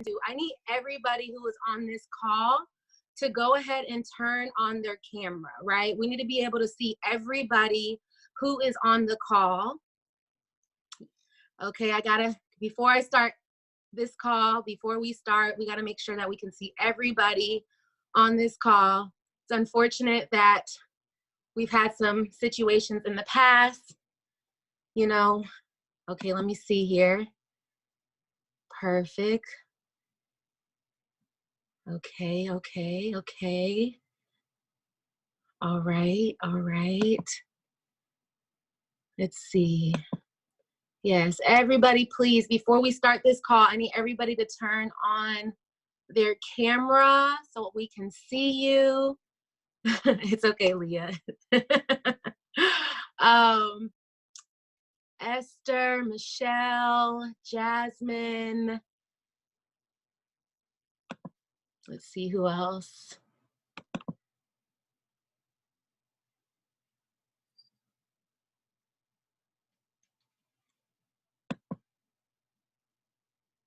do, I need everybody who is on this call to go ahead and turn on their camera, right? We need to be able to see everybody who is on the call. Okay, before I start this call, before we start, we gotta make sure that we can see everybody on this call. It's unfortunate that we've had some situations in the past, you know. Okay, let me see here. Perfect. Okay. All right. Let's see. Yes, everybody, please, before we start this call, I need everybody to turn on their camera so we can see you. It's okay, Leah. Esther, Michelle, Jasmine. Let's see who else.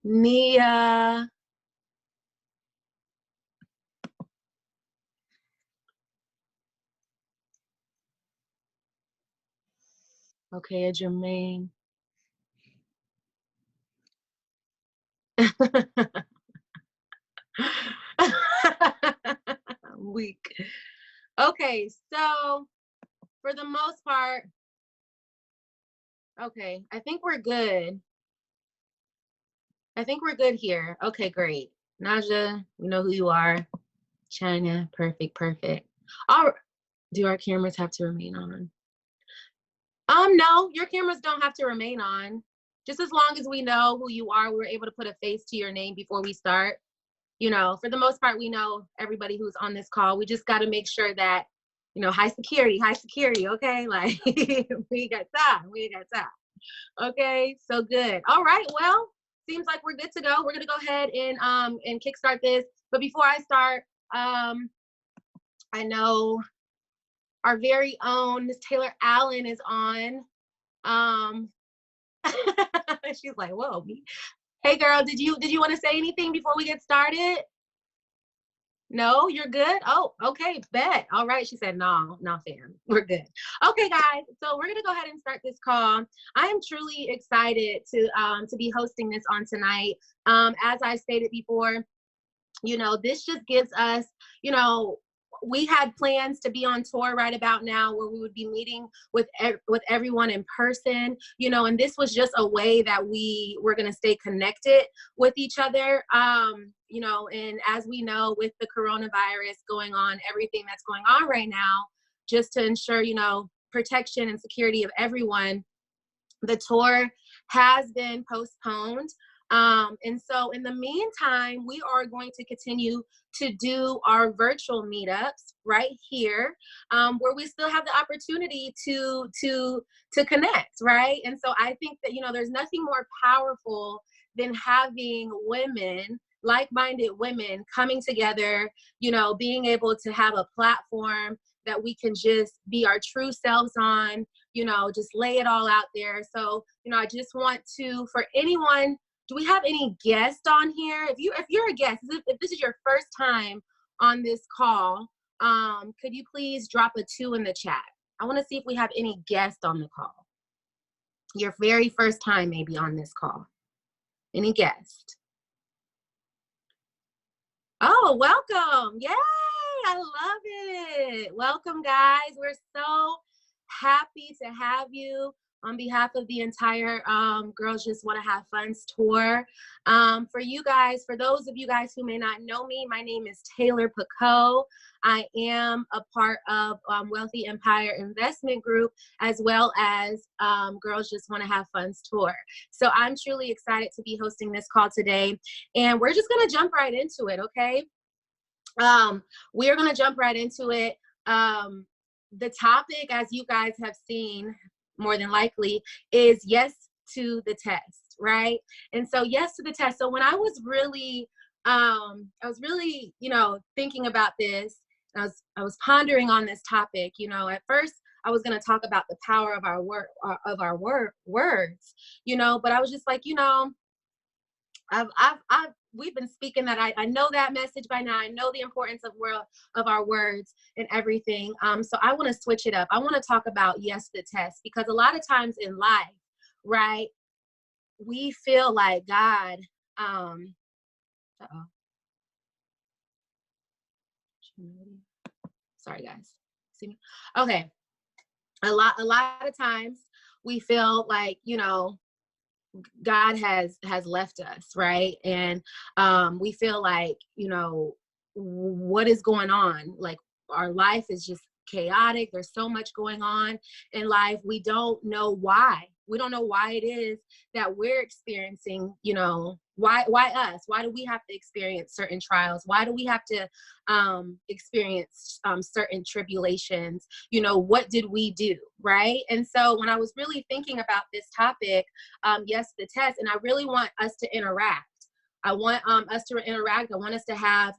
Nia. Okay, Jermaine. I'm weak. Okay, so for the most part, okay, I think we're good. I think we're good here. Okay, great. Naja, we know who you are. China, perfect. All right. Do our cameras have to remain on? No, your cameras don't have to remain on. Just as long as we know who you are, we're able to put a face to your name before we start. You know, for the most part, we know everybody who's on this call. We just got to make sure that, you know, high security, okay? Like, we got time. Okay, so good. All right, well, seems like we're good to go. We're gonna go ahead and kickstart this. But before I start, I know our very own Miss Taylor Allen is on. She's like, whoa. Hey girl, did you want to say anything before we get started? No, you're good? Oh, okay, bet. All right, she said, no, fam, we're good. Okay, guys, so we're gonna go ahead and start this call. I am truly excited to be hosting this on tonight. As I stated before, you know, this just gives us, you know, we had plans to be on tour right about now where we would be meeting with everyone in person, you know, and this was just a way that we were going to stay connected with each other, you know, and as we know, with the coronavirus going on, everything that's going on right now, just to ensure, you know, protection and security of everyone, the tour has been postponed. And so in the meantime, we are going to continue to do our virtual meetups right here, where we still have the opportunity to connect, right? And so I think that, you know, there's nothing more powerful than having women, like-minded women, coming together, you know, being able to have a platform that we can just be our true selves on, you know, just lay it all out there. So, you know, I just want to, for anyone, do we have any guests on here? If you're a guest, if this is your first time on this call, could you please drop a 2 in the chat? I want to see if we have any guests on the call. Your very first time maybe on this call. Any guest? Oh, welcome. Yay, I love it. Welcome, guys. We're so happy to have you on behalf of the entire Girls Just Want to Have Fun's tour. For you guys, for those of you guys who may not know me, my name is Taylor Picot. I am a part of Wealthy Empire Investment Group, as well as Girls Just Want to Have Fun's tour. So I'm truly excited to be hosting this call today. And we're just going to jump right into it, okay? We're going to jump right into it. The topic, as you guys have seen, more than likely, is yes to the test, right? And so yes to the test. So when I was really, you know, thinking about this, I was pondering on this topic. You know, at first I was going to talk about the power of our words, you know, but I was just like, you know, I've we've been speaking that. I know that message by now. I know the importance of our words and everything. So I want to switch it up. I want to talk about yes, the test, because a lot of times in life, right, we feel like God, uh-oh. Sorry guys. See me? Okay. A lot of times we feel like, God has left us, right? And we feel like, what is going on? Like our life is just chaotic. There's so much going on in life. We don't know why. We don't know why it is that we're experiencing, why us? Why do we have to experience certain trials? Why do we have to experience certain tribulations? What did we do, right? And so when I was really thinking about this topic, yes, the test, and I really want us to interact. I want us to interact. I want us to have,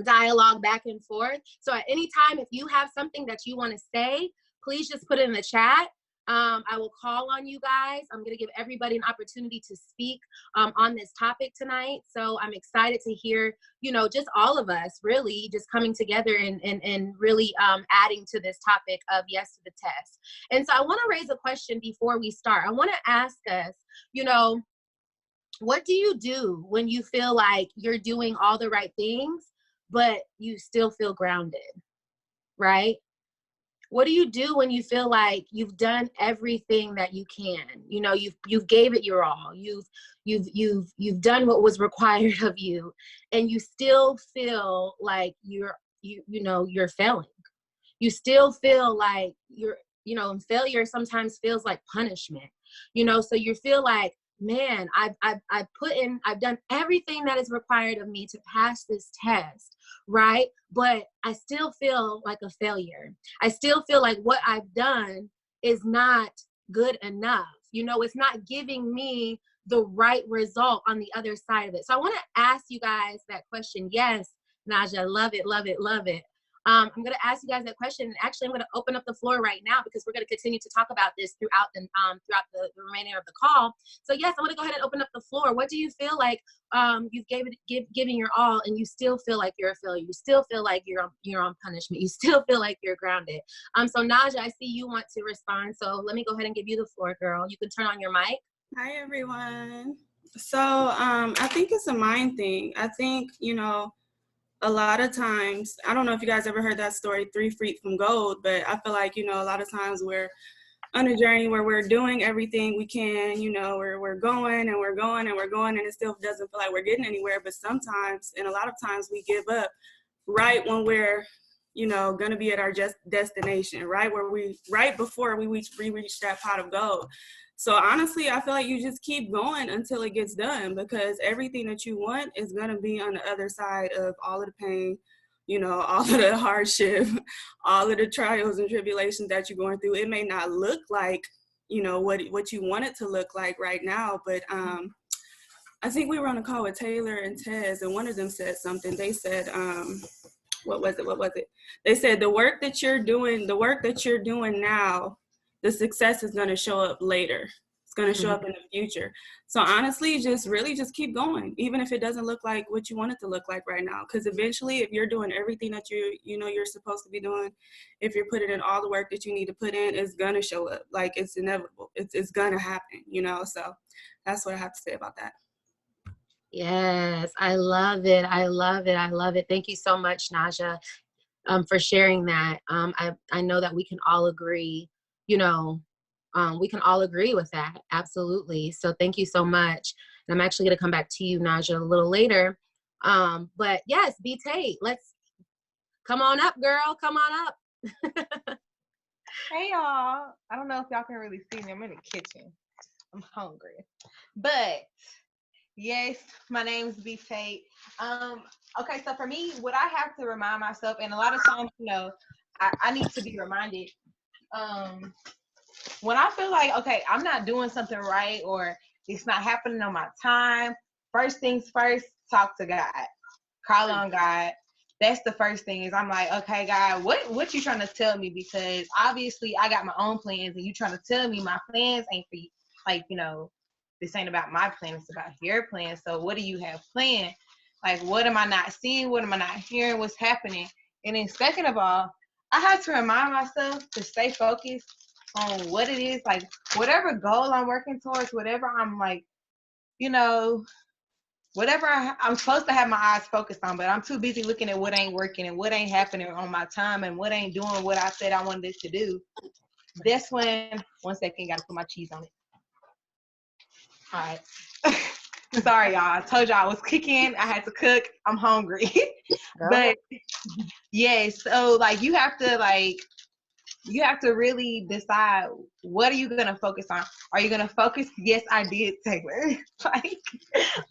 dialogue back and forth. So at any time, if you have something that you want to say, please just put it in the chat. I will call on you guys. I'm going to give everybody an opportunity to speak on this topic tonight. So I'm excited to hear, just all of us really just coming together and really adding to this topic of yes to the test. And so I want to raise a question before we start. I want to ask us, what do you do when you feel like you're doing all the right things, but you still feel grounded, right? What do you do when you feel like you've done everything that you can? You've gave it your all. You've done what was required of you, and you still feel like you're failing. You still feel like and failure sometimes feels like punishment. So you feel like, man, I've done everything that is required of me to pass this test, right? But I still feel like a failure. I still feel like what I've done is not good enough. It's not giving me the right result on the other side of it. So I want to ask you guys that question. Yes, Naja, love it, love it, love it. I'm going to ask you guys that question. And actually, I'm going to open up the floor right now because we're going to continue to talk about this throughout the remainder of the call. So yes, I want to go ahead and open up the floor. What do you feel like you've given your all, and you still feel like you're a failure? You still feel like you're on punishment. You still feel like you're grounded. So Naja, I see you want to respond. So let me go ahead and give you the floor, girl. You can turn on your mic. Hi, everyone. So I think it's a mind thing. I think, a lot of times, I don't know if you guys ever heard that story, 3 Feet from Gold, but I feel like, a lot of times we're on a journey where we're doing everything we can, we're going and we're going and we're going, and it still doesn't feel like we're getting anywhere. But sometimes, and a lot of times, we give up right when we're, going to be at our destination, right before we reach that pot of gold. So honestly, I feel like you just keep going until it gets done, because everything that you want is going to be on the other side of all of the pain, all of the hardship, all of the trials and tribulations that you're going through. It may not look like, what you want it to look like right now, but I think we were on a call with Taylor and Tez, and one of them said something. They said, what was it? They said, the work that you're doing now, the success is going to show up later. It's going to show up in the future. So honestly, just keep going, even if it doesn't look like what you want it to look like right now. Because eventually, if you're doing everything that you're supposed to be doing, if you're putting in all the work that you need to put in, it's going to show up. Like, it's inevitable. It's going to happen, So that's what I have to say about that. Yes, I love it. I love it. I love it. Thank you so much, Naja, for sharing that. I know that we can all agree, we can all agree with that. Absolutely. So thank you so much. And I'm actually going to come back to you, Naja, a little later. But yes, B. Tate, let's come on up, girl. Come on up. Hey, y'all. I don't know if y'all can really see me. I'm in the kitchen. I'm hungry. But yes, my name is B. Tate. Okay, so for me, what I have to remind myself, and a lot of times, I need to be reminded, when I feel like, okay, I'm not doing something right, or it's not happening on my time, first things first, talk to God. Call on God. That's the first thing, is I'm like, okay, God, what you trying to tell me? Because obviously I got my own plans, and you trying to tell me my plans ain't for you, like, this ain't about my plan, it's about your plan. So what do you have planned? Like, what am I not seeing? What am I not hearing? What's happening? And then second of all, I have to remind myself to stay focused on what it is, like whatever goal I'm working towards, whatever I'm like, whatever I'm supposed to have my eyes focused on, but I'm too busy looking at what ain't working and what ain't happening on my time and what ain't doing what I said I wanted it to do. That's when, one second, gotta put my cheese on it. All right. Sorry, y'all. I told y'all I was cooking. I had to cook. I'm hungry. But yeah, so like you have to really decide, what are you gonna focus on? Are you gonna focus? Yes, I did, Taylor. Like,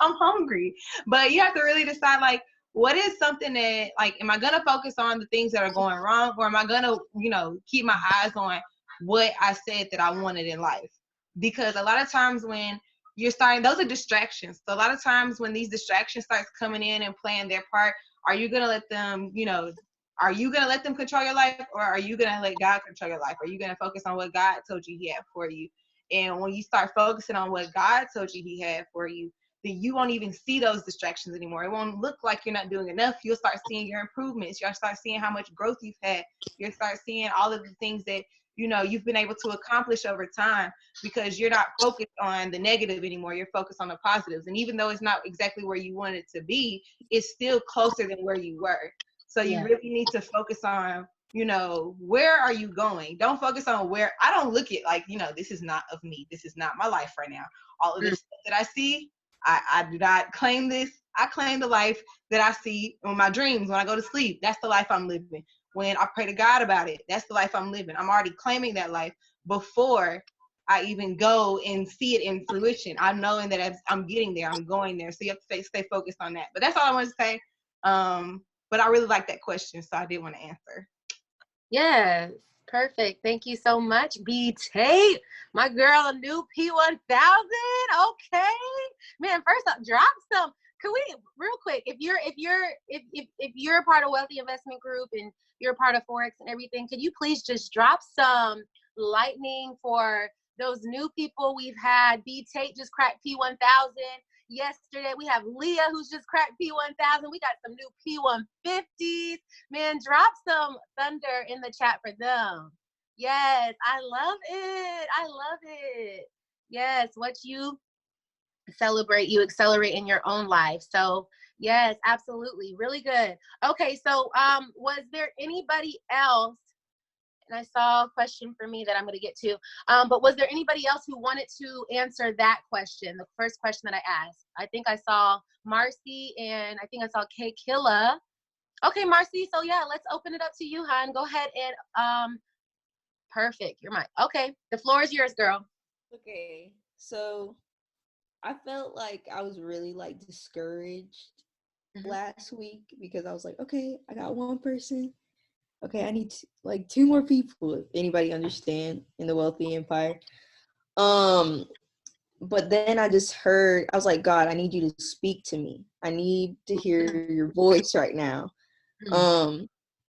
I'm hungry. But you have to really decide, like, what is something that, like, am I gonna focus on the things that are going wrong, or am I gonna, keep my eyes on what I said that I wanted in life? Because a lot of times when you're starting, those are distractions. So a lot of times when these distractions starts coming in and playing their part, are you gonna let them, are you going to let them control your life, or are you going to let God control your life? Are you going to focus on what God told you he had for you? And when you start focusing on what God told you he had for you, then you won't even see those distractions anymore. It won't look like you're not doing enough. You'll start seeing your improvements. You'll start seeing how much growth you've had. You'll start seeing all of the things that, you've been able to accomplish over time, because you're not focused on the negative anymore. You're focused on the positives. And even though it's not exactly where you want it to be, it's still closer than where you were. So you really need to focus on, where are you going? Don't focus on where. I don't look at like, this is not of me. This is not my life right now. All of this stuff that I see, I do not claim this. I claim the life that I see in my dreams when I go to sleep. That's the life I'm living. When I pray to God about it, that's the life I'm living. I'm already claiming that life before I even go and see it in fruition. I'm knowing that I'm getting there, I'm going there. So you have to stay focused on that. But that's all I want to say. But I really like that question, so I did want to answer. Yes, perfect. Thank you so much, B Tate. My girl, a new P1000. Okay, man. First up, drop some. Can we real quick? If you're a part of Wealthy Investment Group and you're a part of Forex and everything, could you please just drop some lightning for those new people we've had? B Tate just cracked P1000. Yesterday, we have Leah, who's just cracked P1000. We got some new P150s. Man, drop some thunder in the chat for them. Yes, I love it. I love it. Yes, what you celebrate, you accelerate in your own life. So yes, absolutely. Really good. Okay, so was there anybody else? And I saw a question for me that I'm going to get to. But was there anybody else who wanted to answer that question, the first question that I asked? I think I saw Marcy, and I think I saw Kay Killa. Okay, Marcy. So yeah, let's open it up to you, hon. Go ahead and perfect. You're mine. Okay, the floor is yours, girl. Okay, so I felt like I was really like discouraged last week, because I was like, okay, I got one person. Okay, I need like 2 more people, if anybody understand, in the Wealthy Empire. But then I just heard, I was like, God, I need you to speak to me. I need to hear your voice right now.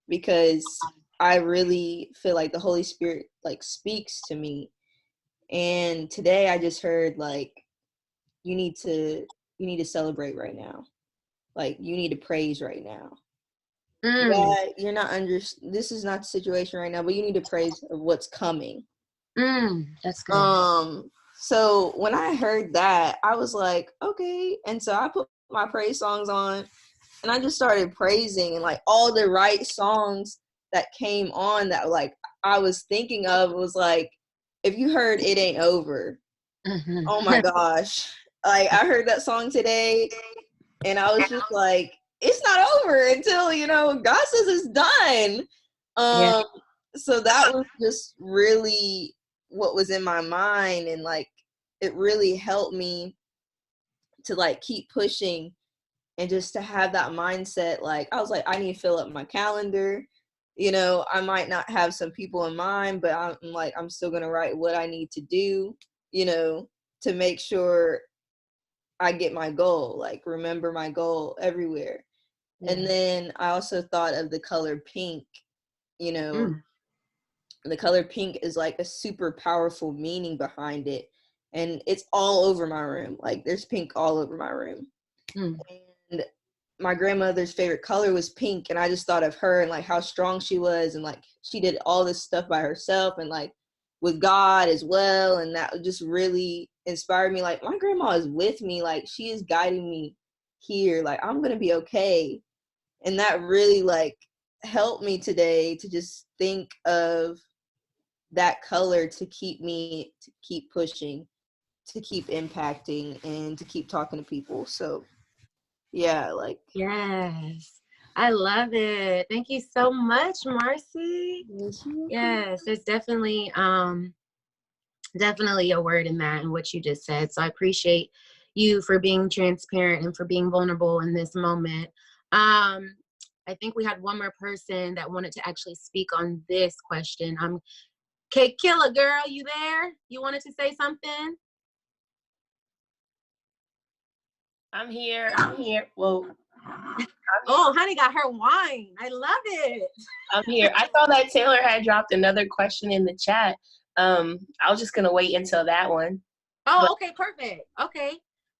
Because I really feel like the Holy Spirit like speaks to me. And today I just heard like, you need to celebrate right now. Like, you need to praise right now. Yeah, you're not this is not the situation right now, but you need to praise of what's coming. That's good. So when I heard that, I was like, okay. And so I put my praise songs on, and I just started praising, and like all the right songs that came on that like I was thinking of was like, if you heard It Ain't Over, oh my gosh. Like, I heard that song today, and I was just like, it's not over until, God says it's done. So that was just really what was in my mind, and like, it really helped me to like keep pushing, and just to have that mindset. Like, I was like, I need to fill up my calendar. I might not have some people in mind, but I'm still going to write what I need to do, to make sure I get my goal, like remember my goal everywhere. And then I also thought of the color pink. The color pink is like a super powerful meaning behind it. and it's all over my room. Like there's pink all over my room. Mm. And my grandmother's favorite color was pink, and I just thought of her and like how strong she was, and like she did all this stuff by herself and like with God as well, and that just really inspired me. Like my grandma is with me, like she is guiding me here, like I'm gonna be okay. And that really like helped me today to just think of that color to keep pushing, to keep impacting, and to keep talking to people. So yeah, like Yes. I love it. Thank you so much, Marcy. Yes, there's definitely definitely a word in that and what you just said. So I appreciate you for being transparent and for being vulnerable in this moment. I think we had one more person that wanted to actually speak on this question. Kate Killer girl, you there? You wanted to say something? I'm here. Well, Oh, honey got her wine. I love it. I'm here. I saw that Taylor had dropped another question in the chat. I was just gonna wait until that one. Oh, But- okay, perfect.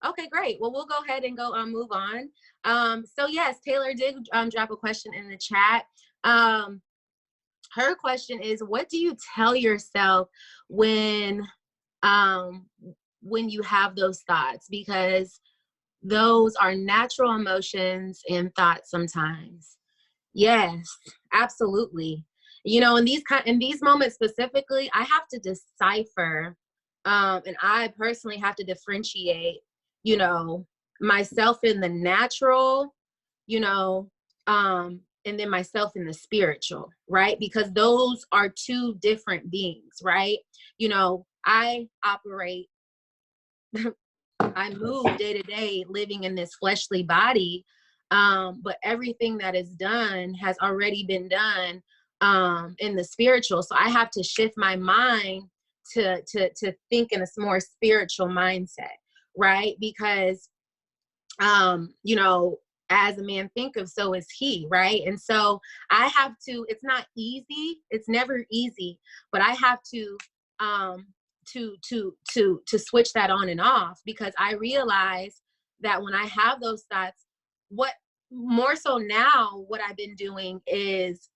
Okay, great. Well, we'll go ahead and go move on. So yes, Taylor did drop a question in the chat. Her question is, what do you tell yourself when you have those thoughts? Because those are natural emotions and thoughts sometimes. Yes, absolutely. You know, in these moments specifically, I have to decipher, and I personally have to differentiate, you know, myself in the natural, you know, and then myself in the spiritual, right? Because those are two different beings, right? You know, I operate, I move day to day living in this fleshly body, but everything that is done has already been done in the spiritual. So I have to shift my mind to think in a more spiritual mindset, right? Because you know, as a man thinketh, so is he, right? And so I have to, it's not easy, it's never easy, but I have to to switch that on and off, because I realize that when I have those thoughts, what more so now, what I've been doing is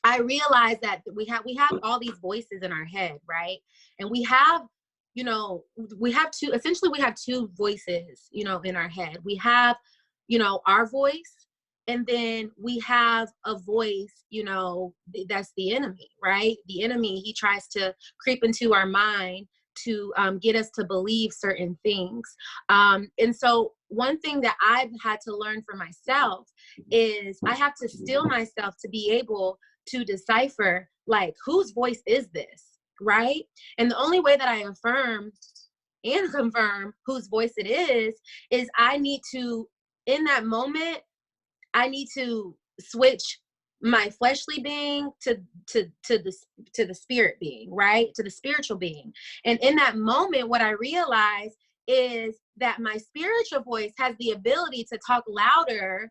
I realize that we have all these voices in our head, right? And we have, you know, we have two voices, you know, in our head. We have, you know, our voice, and then we have a voice, you know, that's the enemy, right? The enemy, he tries to creep into our mind to get us to believe certain things. And so one thing that I've had to learn for myself is I have to still myself to be able to decipher, like, whose voice is this, right? And the only way that I affirm and confirm whose voice it is I need to, in that moment, I need to switch my fleshly being to the spirit being, right? To the spiritual being. And in that moment, what I realize is that my spiritual voice has the ability to talk louder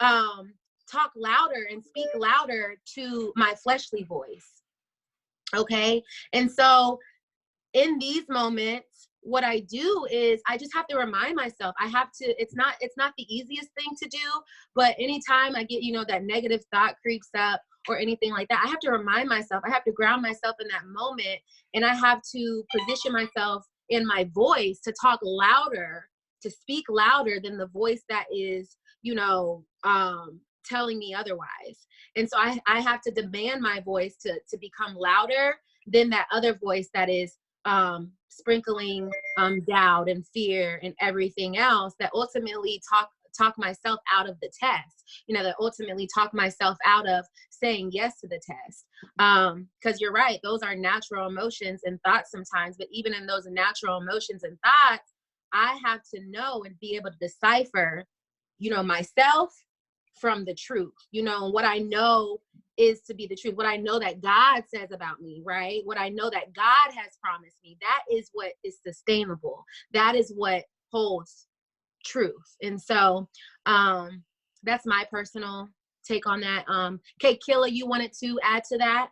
and speak louder to my fleshly voice. Okay. And so in these moments, what I do is I just have to remind myself, it's not the easiest thing to do, but anytime I get, you know, that negative thought creeps up or anything like that, I have to remind myself, I have to ground myself in that moment, and I have to position myself in my voice to talk louder, to speak louder than the voice that is, you know, telling me otherwise. And so I have to demand my voice to become louder than that other voice that is sprinkling doubt and fear and everything else that ultimately talk myself out of the test, you know, that ultimately talk myself out of saying yes to the test. Because you're right, those are natural emotions and thoughts sometimes, but even in those natural emotions and thoughts, I have to know and be able to decipher, you know, myself from the truth, you know, what I know is to be the truth, what I know that God says about me, right? What I know that God has promised me, that is what is sustainable. That is what holds truth. And so that's my personal take on that. Kate Killer, you wanted to add to that?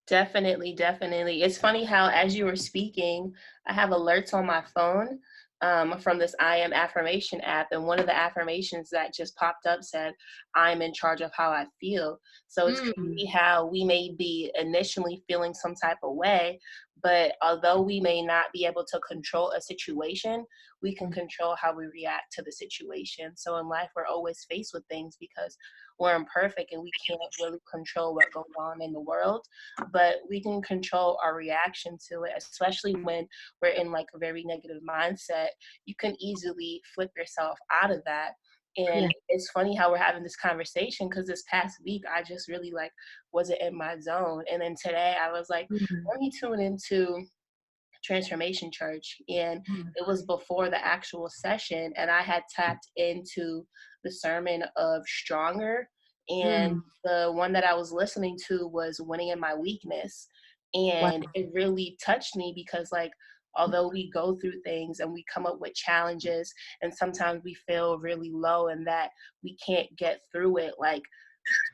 Definitely, definitely. It's funny how, as you were speaking, I have alerts on my phone from this I Am Affirmation app. And one of the affirmations that just popped up said, I'm in charge of how I feel. So it's Mm, crazy how we may be initially feeling some type of way, but although we may not be able to control a situation, we can control how we react to the situation. So in life, we're always faced with things because we're imperfect and we can't really control what goes on in the world, but we can control our reaction to it, especially when we're in like a very negative mindset. You can easily flip yourself out of that. yeah. And it's funny how we're having this conversation because this past week I just really like wasn't in my zone. And then today I was like, Mm, let me tune into Transformation Church. And mm, it was before the actual session, and I had tapped into the sermon of Stronger. And mm. the one that I was listening to was Winning in My Weakness. Wow. And it really touched me because, like, although we go through things and we come up with challenges, and sometimes we feel really low and that we can't get through it, like,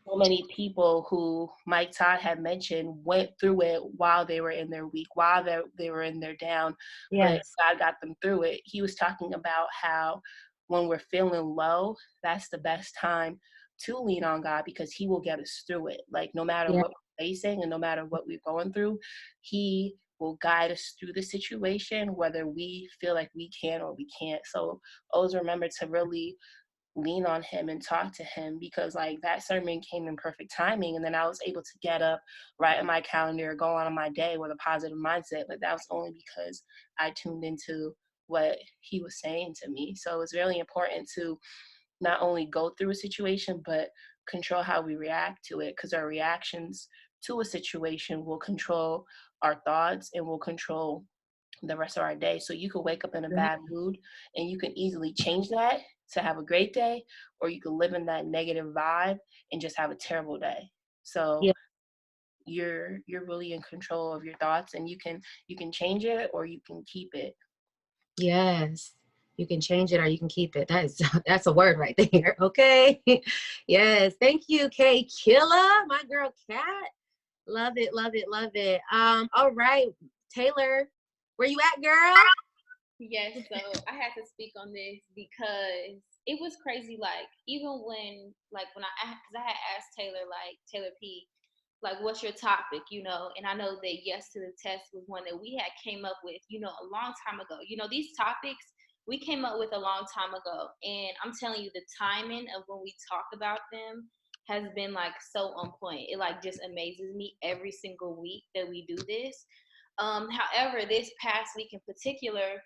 so many people who Mike Todd had mentioned went through it while they were in their week, while they were in their down, but Yes. God got them through it. He was talking about how when we're feeling low, that's the best time to lean on God because He will get us through it. Like, no matter Yeah. what we're facing and no matter what we're going through, He will guide us through the situation, whether we feel like we can or we can't. So always remember to really lean on him and talk to him, because like that sermon came in perfect timing, and then I was able to get up, write in my calendar, go on my day with a positive mindset. But that was only because I tuned into what he was saying to me. So it's really important to not only go through a situation but control how we react to it, because our reactions to a situation will control our thoughts and will control the rest of our day. So you could wake up in a Yeah. bad mood and you can easily change that to have a great day, or you could live in that negative vibe and just have a terrible day. So Yeah. you're really in control of your thoughts, and you can change it or you can keep it. Yes. You can change it or you can keep it. That is that's a word right there. Okay. Yes. Thank you, Kay Killa, my girl Cat. Love it, love it, love it. All right, Taylor, where you at, girl? Yes, so I had to speak on this because it was crazy. Like, even when because I had asked Taylor, like, Taylor P, like, what's your topic, and I know that Yes to the Test was one that we had came up with, a long time ago. These topics we came up with a long time ago. And I'm telling you, the timing of when we talk about them has been like so on point. It like just amazes me every single week that we do this. However, this past week in particular,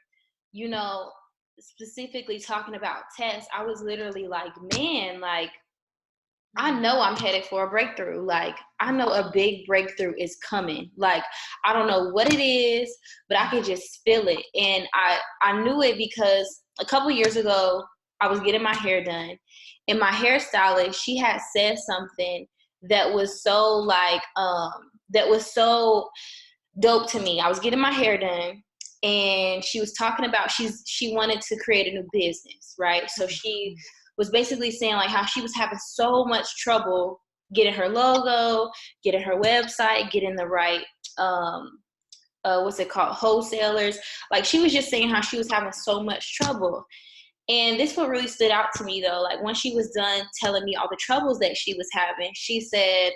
you know, specifically talking about tests, I was literally like, man, like, I know I'm headed for a breakthrough. Like, I know a big breakthrough is coming. Like, I don't know what it is, but I could just feel it. And I knew it because a couple years ago, I was getting my hair done, and my hairstylist, she had said something that was so like, that was so dope to me. I was getting my hair done, and she was talking about she wanted to create a new business, right? So she was basically saying like how she was having so much trouble getting her logo, getting her website, getting the right what's it called, wholesalers. Like, she was just saying how she was having so much trouble. And this what really stood out to me though. Like, when she was done telling me all the troubles that she was having, she said,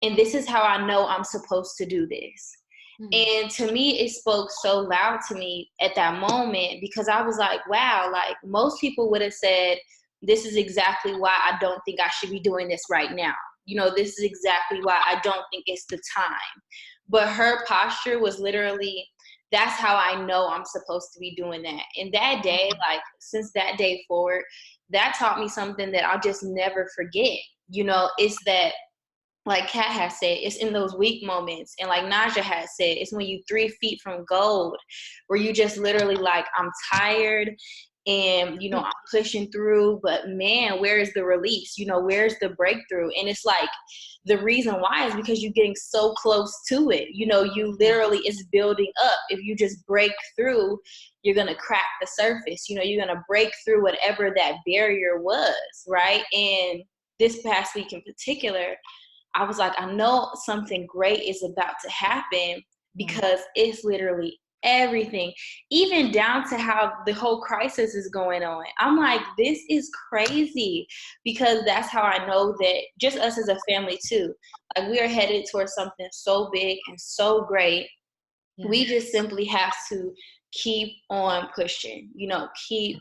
and this is how I know I'm supposed to do this. And to me, it spoke so loud to me at that moment, because I was like, wow, like, most people would have said, this is exactly why I don't think I should be doing this right now. This is exactly why I don't think it's the time. But her posture was literally, that's how I know I'm supposed to be doing that. And that day, like, since that day forward, that taught me something that I'll just never forget. It's that, like Kat has said, it's in those weak moments. And like Naja has said, it's when you 3 feet from gold, where you just literally like, I'm tired and, I'm pushing through, but man, where is the release? Where's the breakthrough? And it's like, the reason why is because you're getting so close to it. You literally, it's building up. If you just break through, you're going to crack the surface. You're going to break through whatever that barrier was, right? And this past week in particular, I was like, I know something great is about to happen because it's literally everything, even down to how the whole crisis is going on. I'm like, this is crazy, because that's how I know that just us as a family too, like we are headed towards something so big and so great. We just simply have to keep on pushing, keep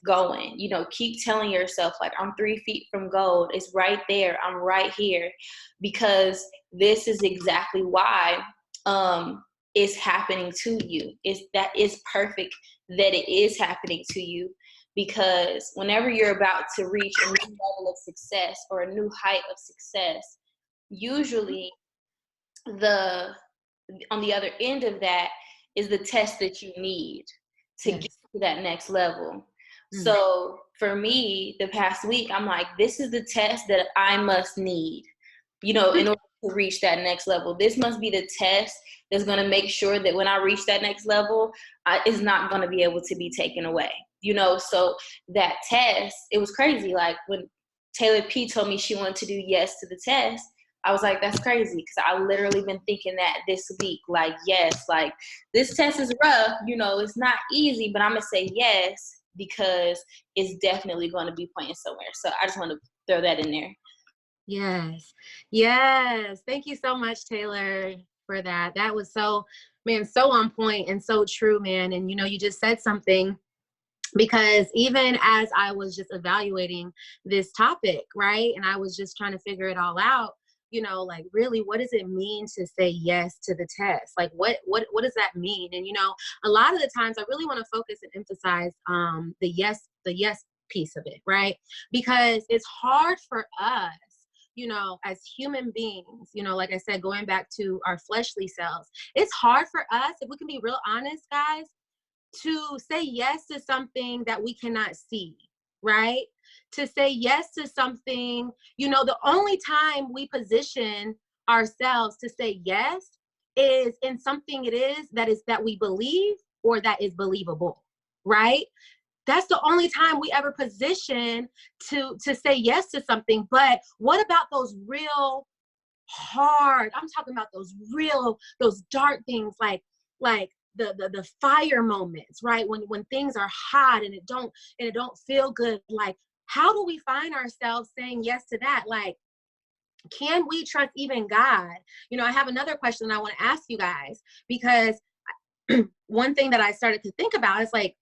going, keep telling yourself, like, I'm 3 feet from gold. It's right there. I'm right here, because this is exactly why it's happening to you. That is perfect that it is happening to you, because whenever you're about to reach a new level of success or a new height of success, usually on the other end of that is the test that you need to get to that next level. So for me, the past week, I'm like, this is the test that I must need, in order to reach that next level. This must be the test that's going to make sure that when I reach that next level, it's not going to be able to be taken away, So that test, it was crazy. Like when Taylor P told me she wanted to do yes to the test, I was like, that's crazy, because I literally been thinking that this week, like, yes, like this test is rough, it's not easy, but I'm going to say yes, because it's definitely going to be pointing somewhere. So I just want to throw that in there. Yes. Yes. Thank you so much, Taylor, for that. That was so on point and so true, man. And, you just said something, because even as I was just evaluating this topic, right, and I was just trying to figure it all out, like, really, what does it mean to say yes to the test? Like, what does that mean? And, a lot of the times I really want to focus and emphasize the yes piece of it, right? Because it's hard for us, as human beings, like I said, going back to our fleshly selves, it's hard for us, if we can be real honest, guys, to say yes to something that we cannot see, right? To say yes to something, the only time we position ourselves to say yes is in something that we believe or that is believable, right? That's the only time we ever position to say yes to something. But what about those real hard, I'm talking about those dark things, like the fire moments, right? When things are hot and it don't feel good. Like, how do we find ourselves saying yes to that? Like, can we trust even God? I have another question I want to ask you guys, because one thing that I started to think about is, like,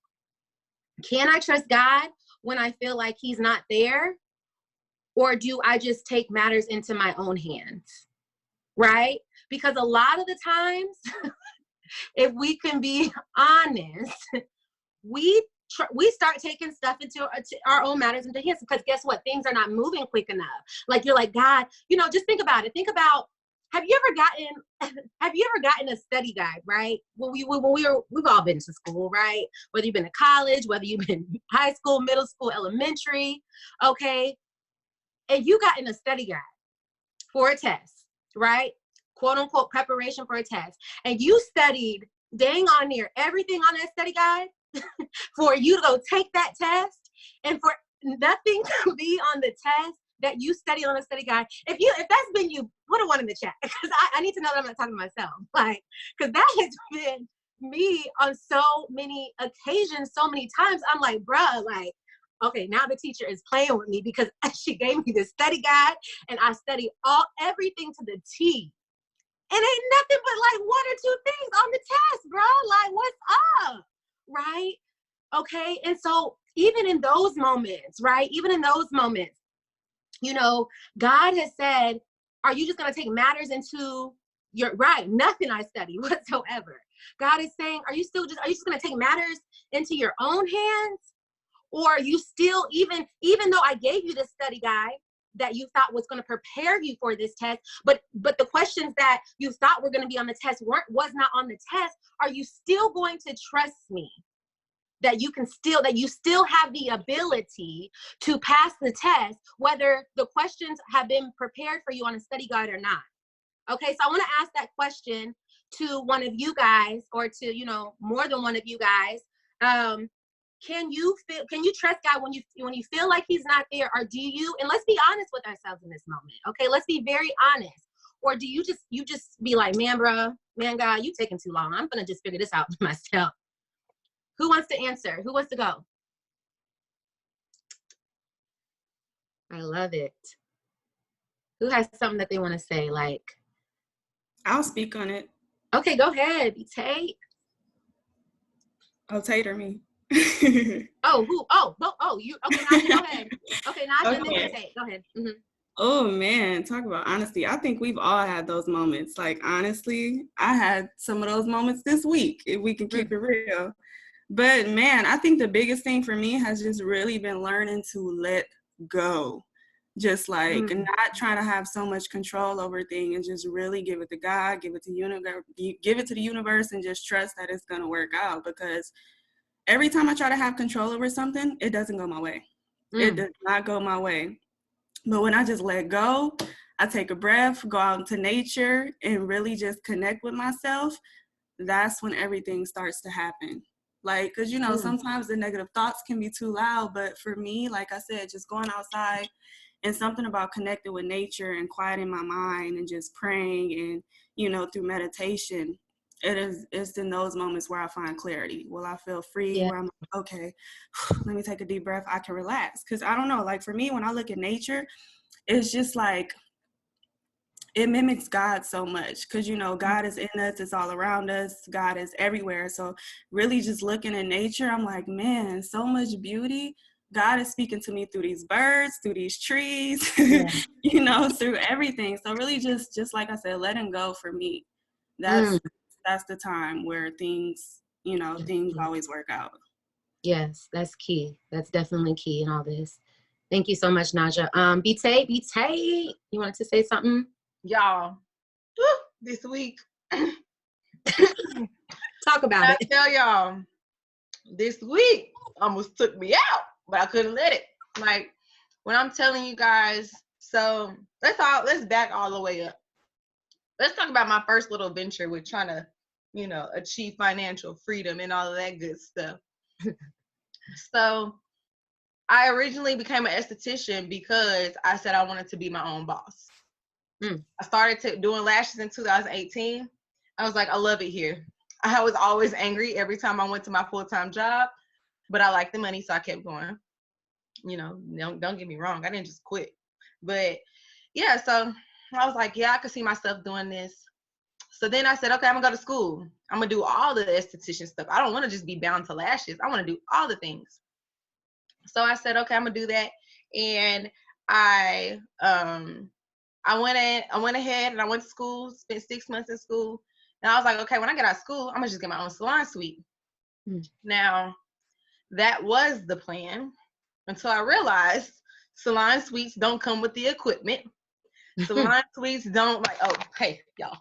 can I trust God when I feel like he's not there? Or do I just take matters into my own hands? Right? Because a lot of the times, if we can be honest, we start taking stuff into our own matters into hands, because guess what? Things are not moving quick enough. Like, you're like, God, just think about it. Think about, have you ever gotten a study guide, right? We've all been to school, right? Whether you've been to college, whether you've been high school, middle school, elementary, okay? And you got in a study guide for a test, right? Quote unquote preparation for a test. And you studied dang on near everything on that study guide for you to go take that test, and for nothing to be on the test that you studied on a study guide. If that's been you, put a 1 in the chat, because I need to know that I'm not talking to myself. Like, because that has been me on so many occasions, so many times. I'm like, bruh, like, okay, now the teacher is playing with me, because she gave me the study guide and I studied everything to the T. And ain't nothing but like 1 or 2 things on the test, bro. Like, what's up? Right? Okay. And so even in those moments, right? Even in those moments, God has said, are you just going to take matters into your, right? Nothing I study whatsoever. God is saying, are you just going to take matters into your own hands? Or are you still, even though I gave you this study guide that you thought was going to prepare you for this test, but the questions that you thought were going to be on the test was not on the test, are you still going to trust me that you still have the ability to pass the test, whether the questions have been prepared for you on a study guide or not? Okay, so I want to ask that question to one of you guys, or to, more than one of you guys. can you trust God when you feel like he's not there, or do you, and let's be honest with ourselves in this moment, okay? Let's be very honest. Or do you just be like, man, God, you taking too long. I'm gonna just figure this out myself. Who wants to answer? Who wants to go? I love it. Who has something that they want to say? Like, I'll speak on it. okay, go ahead, Tate. Oh, Tate or me? Oh, who? Oh, you. Okay, Naja, go ahead. Okay, Naja, and then Tate. Go ahead. Mm-hmm. Oh man, talk about honesty. I think we've all had those moments. Like, honestly, I had some of those moments this week, if we can keep it real. But man, I think the biggest thing for me has just really been learning to let go. Just like not trying to have so much control over things, and just really give it to God, give it to the universe, and just trust that it's gonna work out. Because every time I try to have control over something, it doesn't go my way. It does not go my way. But when I just let go, I take a breath, go out into nature, and really just connect with myself, that's when everything starts to happen. Like, because, sometimes the negative thoughts can be too loud. But for me, like I said, just going outside and something about connecting with nature and quieting my mind and just praying and, through meditation, it's in those moments where I find clarity. Will I feel free? Where I'm like, okay, let me take a deep breath. I can relax. Because I don't know, like for me, when I look at nature, it's just like, it mimics God so much. Because, God is in us. It's all around us. God is everywhere. So really just looking at nature, I'm like, man, so much beauty. God is speaking to me through these birds, through these trees, through everything. So really just like I said, letting go for me. That's the time where things always work out. Yes, that's key. That's definitely key in all this. Thank you so much, Naja. B-Tate, you wanted to say something? Y'all, this week. Talk about it. I tell y'all, this week almost took me out, but I couldn't let it. Like, when I'm telling you guys, so let's back all the way up. Let's talk about my first little venture with trying to, achieve financial freedom and all of that good stuff. So I originally became an esthetician because I said I wanted to be my own boss. I started doing lashes in 2018. I was like, I love it here. I was always angry every time I went to my full-time job, but I liked the money, so I kept going. Don't get me wrong. I didn't just quit. But yeah, so I was like, yeah, I could see myself doing this. So then I said, okay, I'm gonna go to school. I'm gonna do all the esthetician stuff. I don't want to just be bound to lashes. I want to do all the things. So I said, okay, I'm gonna do that. And I went ahead and I went to school, spent 6 months in school. And I was like, okay, when I get out of school, I'm gonna just get my own salon suite. Now, that was the plan until I realized salon suites don't come with the equipment. Salon suites don't y'all.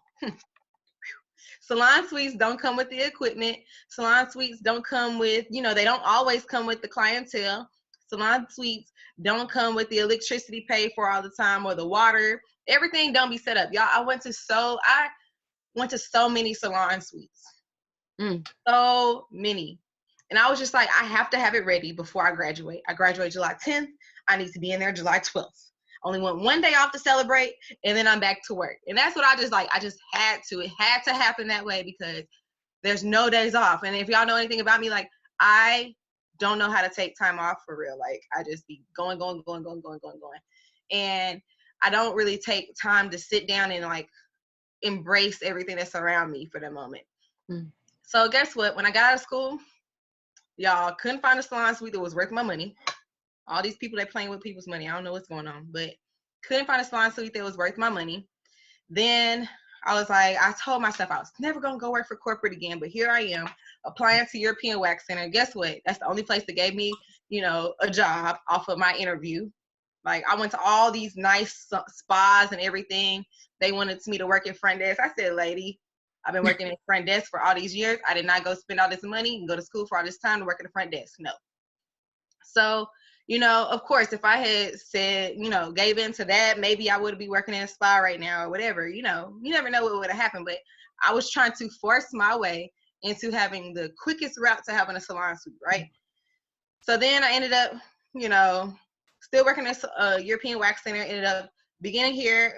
Salon suites don't come with the equipment. Salon suites don't come with, they don't always come with the clientele. Salon suites don't come with the electricity paid for all the time or the water. Everything don't be set up. Y'all, I went to so many salon suites. So many. And I was just like, I have to have it ready before I graduate. I graduate July 10th. I need to be in there July 12th. Only went one day off to celebrate, and then I'm back to work. And that's what I just had to. It had to happen that way because there's no days off. And if y'all know anything about me, like, I don't know how to take time off for real. Like, I just be going. And I don't really take time to sit down and, like, embrace everything that's around me for the moment. So guess what? When I got out of school, y'all, couldn't find a salon suite that was worth my money. All these people that playing with people's money, I don't know what's going on, but couldn't find a salon suite that was worth my money. Then I was like, I told myself I was never going to go work for corporate again, but here I am applying to European Wax Center. Guess what? That's the only place that gave me, a job off of my interview. Like, I went to all these nice spas and everything. They wanted me to work in front desk. I said, lady, I've been working in front desk for all these years. I did not go spend all this money and go to school for all this time to work at the front desk. No. So, of course, if I had said, gave into that, maybe I would be working in a spa right now or whatever. You never know what would have happened. But I was trying to force my way into having the quickest route to having a salon suite, right? So then I ended up, you know, still working at European Wax Center. Ended up beginning here,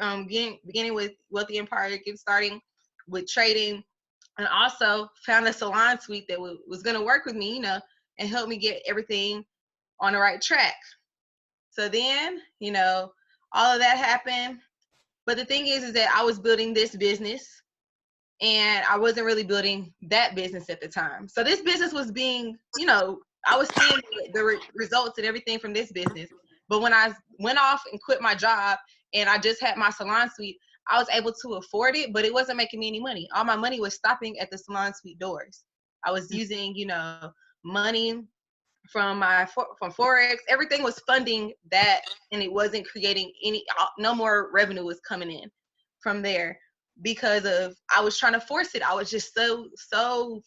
beginning with Wealthy Empire, starting with trading, and also found a salon suite that was going to work with me, you know, and help me get everything on the right track. So then, you know, all of that happened. But the thing is that I was building this business and I wasn't really building that business at the time. So this business was being, you know, I was seeing the results and everything from this business. But when I went off and quit my job and I just had my salon suite, I was able to afford it, but it wasn't making me any money. All my money was stopping at the salon suite doors. I was using, you know, money from from Forex. Everything was funding that, and it wasn't creating no more revenue was coming in from there because of I was trying to force it. I was just so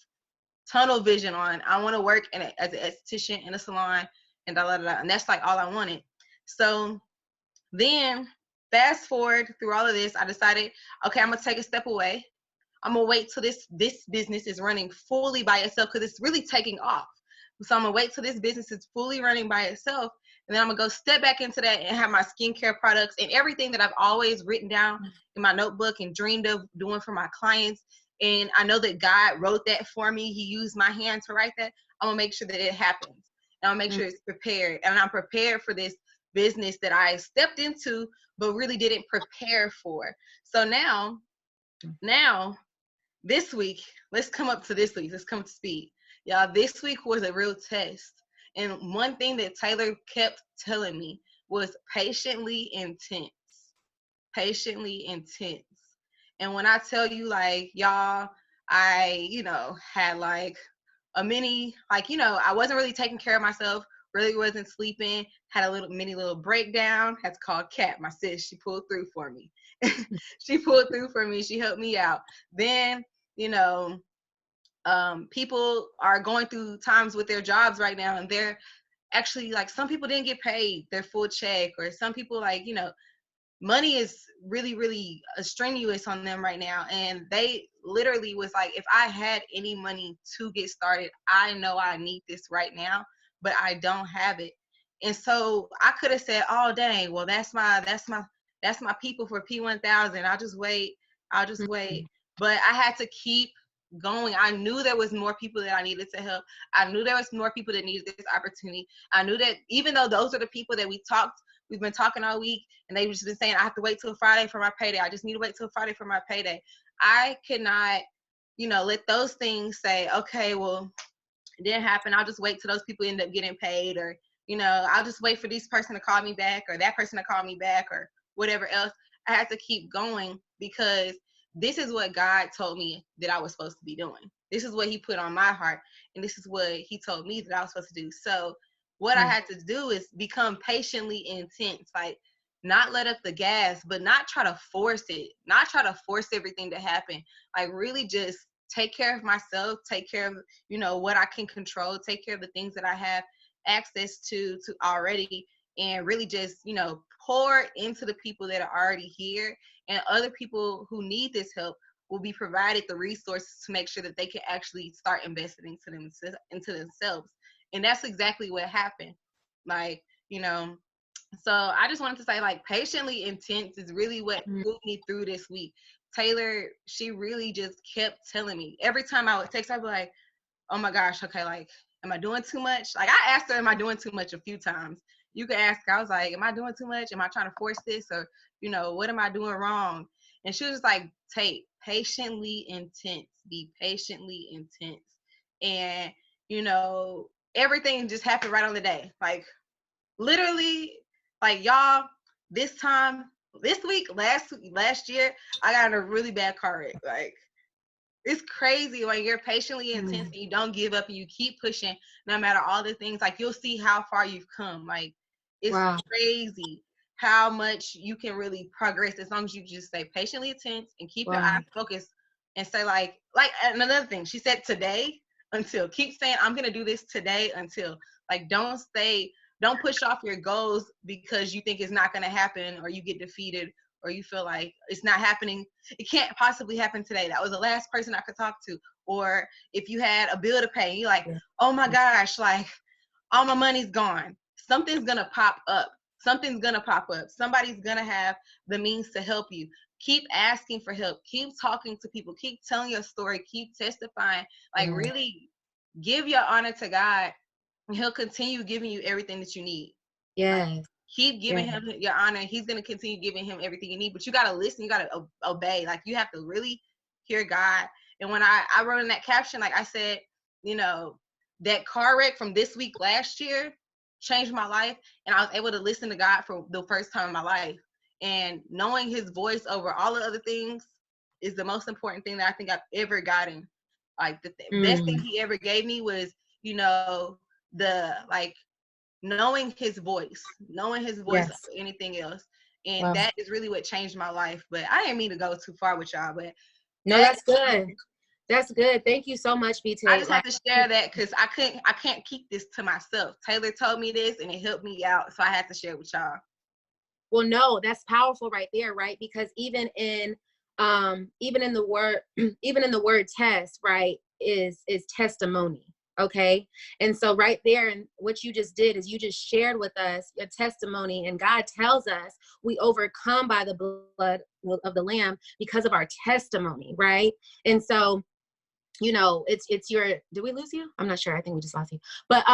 tunnel vision on I want to work as an esthetician in a salon and and that's like all I wanted. So then fast forward through all of this, I decided, okay, I'm gonna take a step away. I'm gonna wait till this business is running fully by itself because it's really taking off. So I'm gonna wait till this business is fully running by itself, and then I'm gonna go step back into that and have my skincare products and everything that I've always written down in my notebook and dreamed of doing for my clients. And I know that God wrote that for me. He used my hand to write that. I'm gonna make sure that it happens. And I'll make sure it's prepared. And I'm prepared for this business that I stepped into but really didn't prepare for. So now this week, let's come up to this week. Let's come to speed. Y'all, this week was a real test. And one thing that Taylor kept telling me was patiently intense. Patiently intense. And when I tell you, like, y'all, I, you know, had like a mini, like, you know, I wasn't really taking care of myself, really wasn't sleeping, had a little breakdown, had to call Kat, my sis. She pulled through for me. She pulled through for me. She helped me out. Then, you know, people are going through times with their jobs right now, and they're actually like, some people didn't get paid their full check, or some people, like, you know, money is really, really strenuous on them right now. And they literally was like, if I had any money to get started, I know I need this right now, but I don't have it. And so I could have said, oh dang, well that's my people for P1000. I'll just wait. But I had to keep going. I knew there was more people that I needed to help. I knew there was more people that needed this opportunity. I knew that even though those are the people that we've been talking all week, and they've just been saying, I have to wait till Friday for my payday. I just need to wait till Friday for my payday. I could not, you know, let those things say, okay, well, it didn't happen. I'll just wait till those people end up getting paid, or, you know, I'll just wait for this person to call me back, or that person to call me back, or whatever else. I had to keep going because this is what God told me that I was supposed to be doing. This is what he put on my heart, and this is what he told me that I was supposed to do. So what I had to do is become patiently intense, like not let up the gas, but not try to force it, not try to force everything to happen. Like really just take care of myself, take care of, you know, what I can control, take care of the things that I have access to already, and really just, you know, pour into the people that are already here, and other people who need this help will be provided the resources to make sure that they can actually start investing into themselves. And that's exactly what happened. Like, you know, so I just wanted to say, like, patiently intense is really what moved me through this week. Taylor, she really just kept telling me every time I would text, I'd be like, oh my gosh, okay, like, am I doing too much? Like, I asked her, am I doing too much a few times? You could ask her, I was like, am I doing too much? Am I trying to force this? Or, you know, what am I doing wrong? And she was just like, Tate, patiently intense, be patiently intense. And, you know, everything just happened right on the day. Like, literally, like, y'all, this week, last year, I got in a really bad car wreck. Like, it's crazy when you're patiently intense and you don't give up and you keep pushing no matter all the things. Like, you'll see how far you've come. Like, it's crazy how much you can really progress as long as you just stay patiently intense and keep your eyes focused and say, like, and another thing, she said, today until. Keep saying, I'm going to do this today until. Like, don't push off your goals because you think it's not going to happen, or you get defeated, or you feel like it's not happening. It can't possibly happen today. That was the last person I could talk to. Or if you had a bill to pay, you're like, oh my gosh, like, all my money's gone. Something's gonna pop up. Something's gonna pop up. Somebody's gonna have the means to help you. Keep asking for help. Keep talking to people. Keep telling your story. Keep testifying. Like, really give your honor to God, and He'll continue giving you everything that you need. Yes. Keep giving Him your honor. He's going to continue giving Him everything you need. But you got to listen. You got to obey. Like, you have to really hear God. And when I wrote in that caption, like I said, you know, that car wreck from this week last year changed my life. And I was able to listen to God for the first time in my life. And knowing His voice over all the other things is the most important thing that I think I've ever gotten. Like, the best thing He ever gave me was, you know, knowing His voice over anything else. And that is really what changed my life. But I didn't mean to go too far with y'all, but no, that's good. That's good. Thank you so much, BT. I just had to share that because I can't keep this to myself. Taylor told me this and it helped me out, so I had to share it with y'all. Well, no, that's powerful right there, right? Because even in the word test, right, is testimony. Okay. And so right there, and what you just did is you just shared with us your testimony, and God tells us we overcome by the blood of the Lamb because of our testimony, right? And so, you know, it's your, did we lose you? I'm not sure. I think we just lost you. But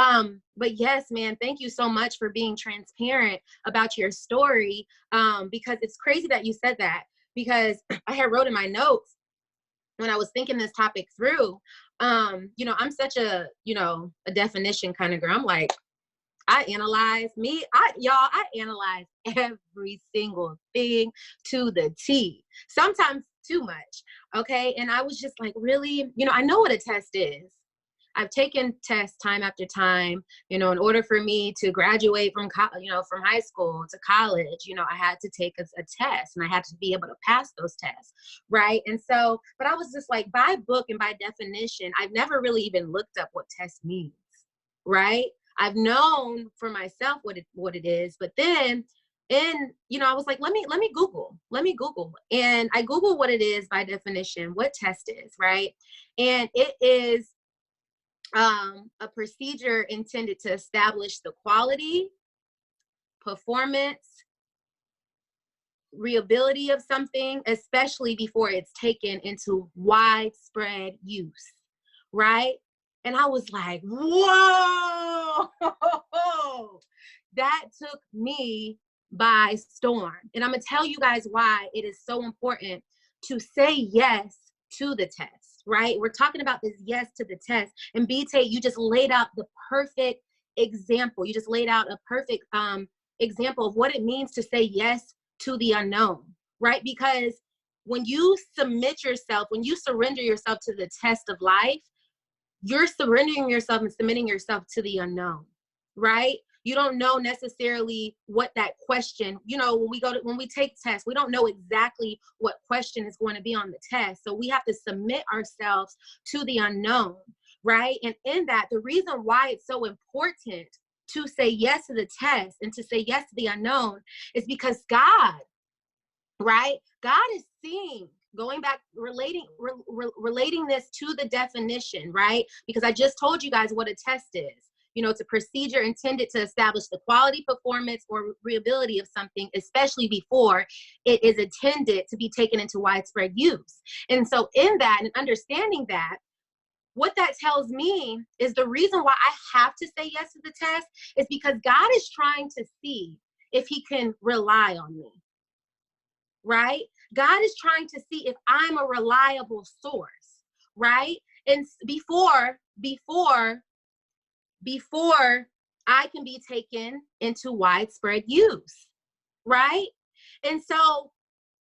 yes, man, thank you so much for being transparent about your story. Because it's crazy that you said that, because I had wrote in my notes when I was thinking this topic through, you know, I'm such a definition kind of girl. I'm like, I analyze every single thing to the T, sometimes too much. Okay. And I was just like, really, you know, I know what a test is. I've taken tests time after time, you know, in order for me to graduate from high school to college, you know, I had to take a test, and I had to be able to pass those tests. Right. And so, but I was just like, by book and by definition, I've never really even looked up what test means. Right. I've known for myself what it is, but then I was like, let me Google, and I Googled what it is by definition, what test is, right? And it is a procedure intended to establish the quality, performance, reliability of something, especially before it's taken into widespread use, right? And I was like, whoa, that took me by storm. And I'm gonna tell you guys why it is so important to say yes to the test, right? We're talking about this yes to the test. And BT, you just laid out the perfect example. You just laid out a perfect example of what it means to say yes to the unknown, right? Because when you submit yourself, when you surrender yourself to the test of life, you're surrendering yourself and submitting yourself to the unknown, right? You don't know necessarily what that question, you know, when we take tests, we don't know exactly what question is going to be on the test. So we have to submit ourselves to the unknown, right? And in that, the reason why it's so important to say yes to the test and to say yes to the unknown is because God, right? God is seeing, going back, relating this to the definition, right? Because I just told you guys what a test is. You know, it's a procedure intended to establish the quality, performance, or reliability of something, especially before it is intended to be taken into widespread use. And so in that, and understanding that, what that tells me is the reason why I have to say yes to the test is because God is trying to see if he can rely on me, right? God is trying to see if I'm a reliable source, right? And before I can be taken into widespread use, right? And so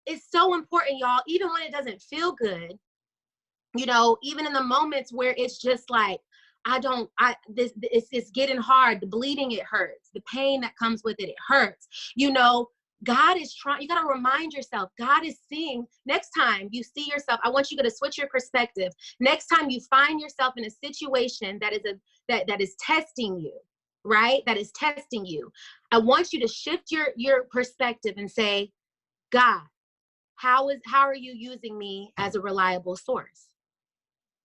it's so important, y'all, even when it doesn't feel good, you know, even in the moments where it's just like, it's getting hard, the bleeding, it hurts, the pain that comes with it, it hurts, you know, God is trying, you got to remind yourself, God is seeing. Next time you see yourself, I want you to switch your perspective. Next time you find yourself in a situation that is testing you, right? That is testing you. I want you to shift your perspective and say, God, how are you using me as a reliable source?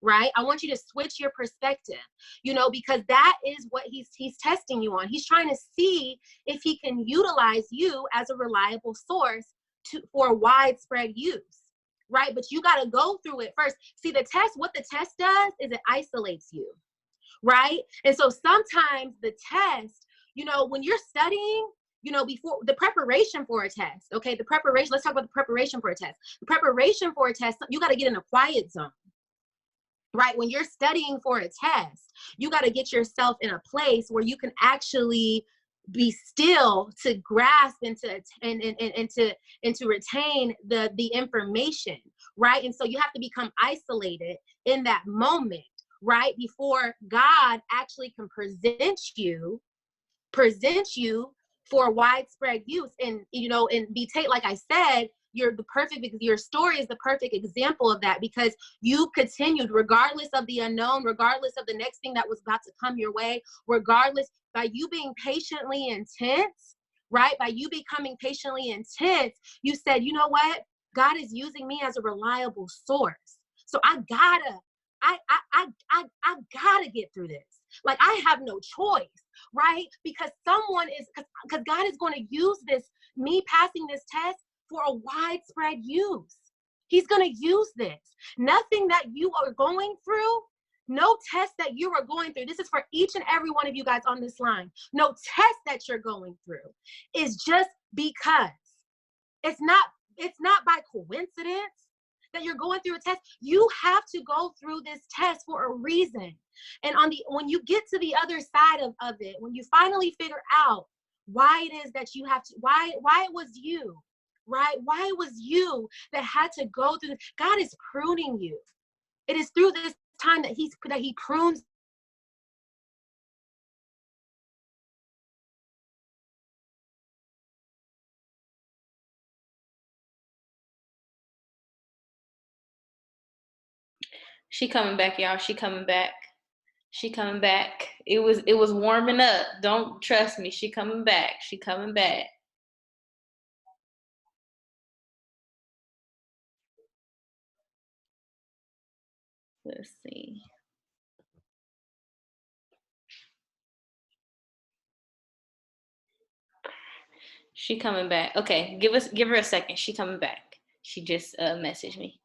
right? I want you to switch your perspective, because that is what he's testing you on. He's trying to see if he can utilize you as a reliable source for widespread use, right? But you got to go through it first. See, what the test does is it isolates you, right? And so sometimes the test, when you're studying, before the preparation for a test, okay, let's talk about the preparation for a test. The preparation for a test, you got to get in a quiet zone, right? When you're studying for a test, you got to get yourself in a place where you can actually be still to grasp and to retain the information, right? And so you have to become isolated in that moment, right? Before God actually can present you for widespread use. And like I said, your story is the perfect example of that, because you continued regardless of the unknown, regardless of the next thing that was about to come your way, regardless, by you being patiently intense, right? By you becoming patiently intense, you said, you know what? God is using me as a reliable source. So I gotta get through this. Like, I have no choice, right? Because because God is going to use me passing this test for a widespread use. He's going to use this. Nothing that you are going through, no test that you are going through, this is for each and every one of you guys on this line. No test that you're going through is just because. It's not by coincidence that you're going through a test. You have to go through this test for a reason. And when you get to the other side of it, when you finally figure out why it is that you have to, why it was you, right? Why it was you that had to go through this. God is pruning you. It is through this time that he prunes. She coming back, y'all. She coming back. She coming back. It was warming up. Don't trust me. She coming back. She coming back. Let's see. She coming back. Okay, give her a second. She coming back. She just messaged me.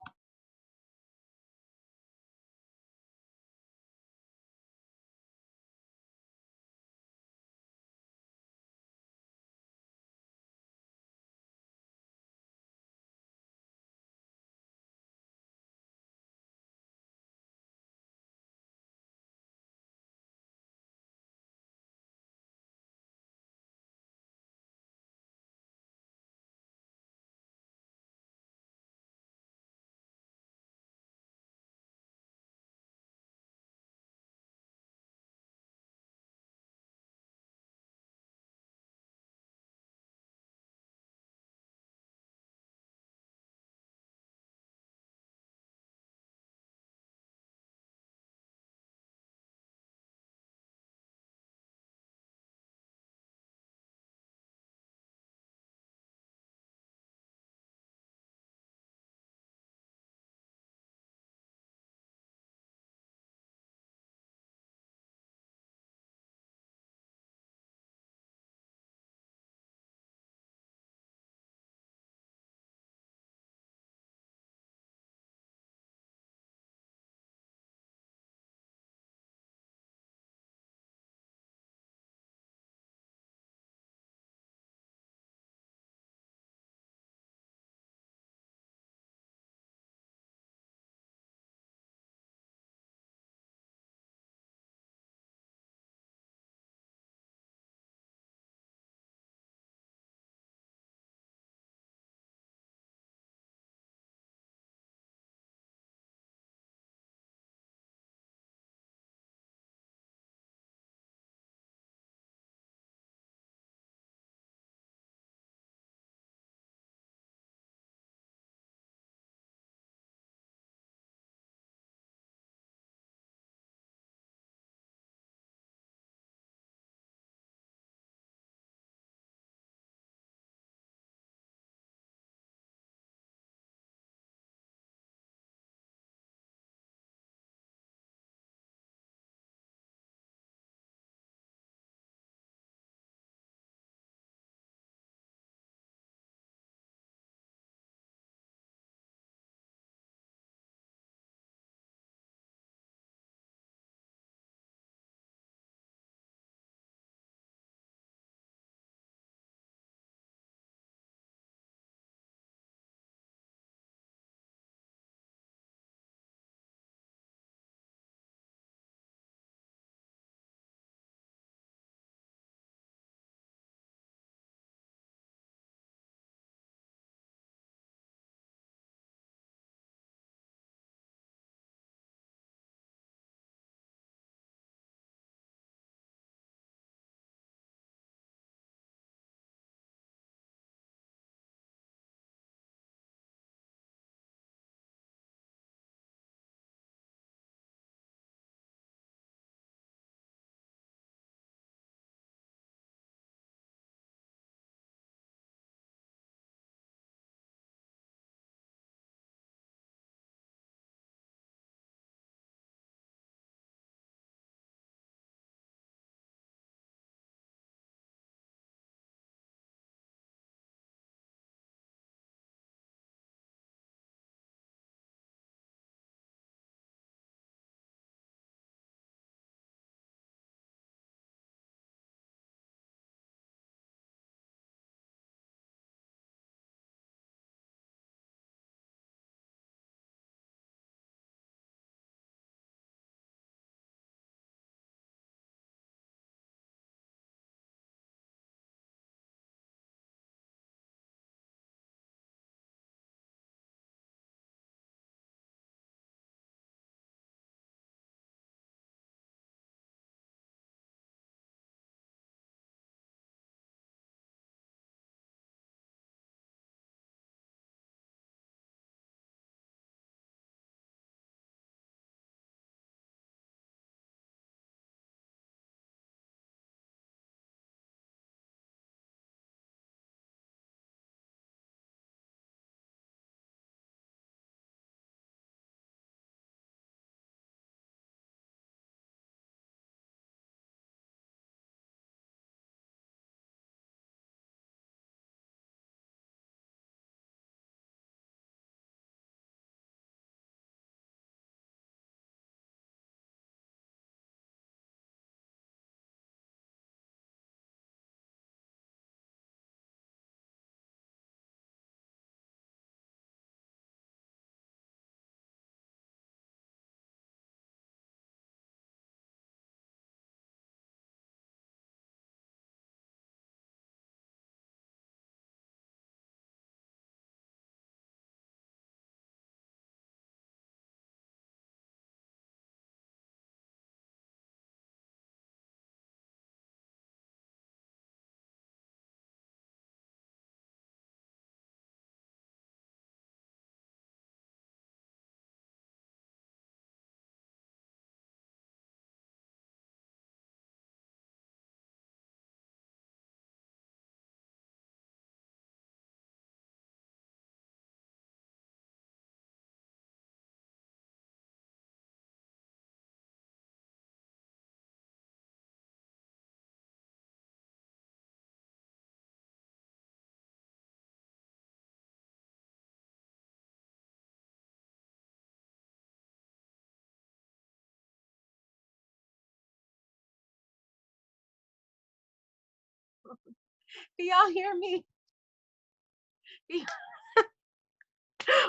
Can y'all hear me?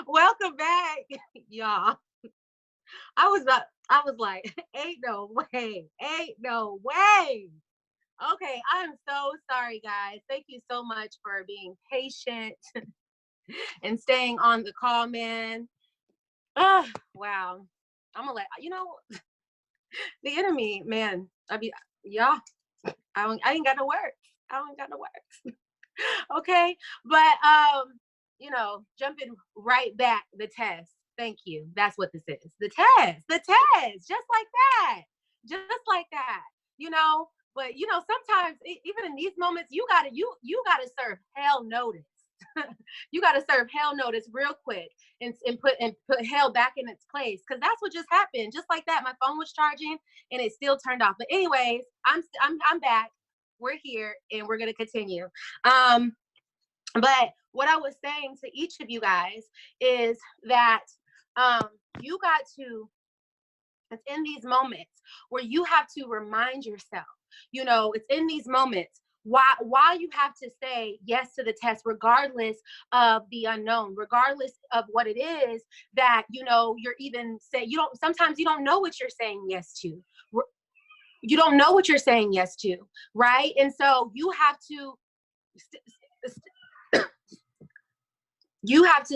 Welcome back, y'all. I was like, ain't no way, ain't no way. Okay, I'm so sorry, guys. Thank you so much for being patient and staying on the call, man. Wow. I'm gonna let you know the enemy, man. I mean, y'all, I ain't got no words. I don't got no words. Okay, but jumping right back, the test. Thank you. That's what this is. The test, just like that, just like that. But sometimes even in these moments, you gotta serve hell notice. You gotta serve hell notice real quick and put hell back in its place, because that's what just happened. Just like that, my phone was charging and it still turned off. But anyways, I'm back. We're here and we're gonna continue. But what I was saying to each of you guys is that you got to, it's in these moments where you have to remind yourself, it's in these moments why you have to say yes to the test, regardless of the unknown, regardless of what it is that, you're even saying, sometimes you don't know what you're saying yes to. You don't know what you're saying yes to, right? And so you have to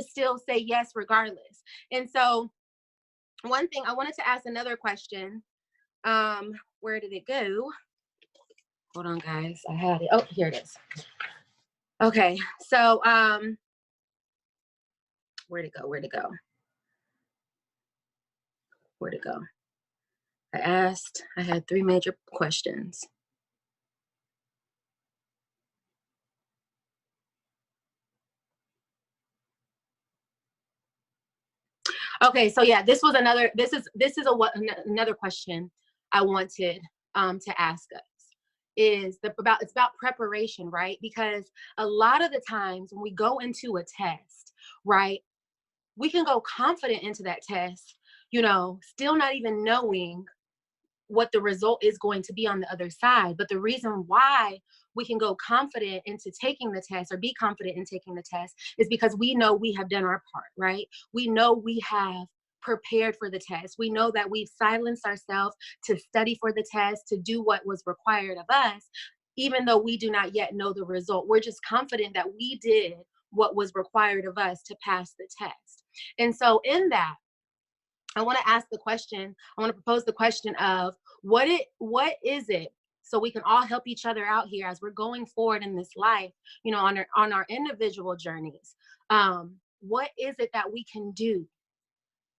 still say yes regardless. And so one thing I wanted to ask, another question, where did it go? Hold on, guys, I had it. Oh, here it is. Okay, so where'd it go? I had 3 major questions. Okay, so yeah, this is another question I wanted to ask us. It's about preparation, right? Because a lot of the times when we go into a test, right, we can go confident into that test, still not even knowing what the result is going to be on the other side. But the reason why we can go confident into taking the test, or be confident in taking the test, is because we know we have done our part, right? We know we have prepared for the test. We know that we've silenced ourselves to study for the test, to do what was required of us, even though we do not yet know the result. We're just confident that we did what was required of us to pass the test. And so in that, I want to propose the question of what is it, so we can all help each other out here as we're going forward in this life, on our individual journeys. What is it that we can do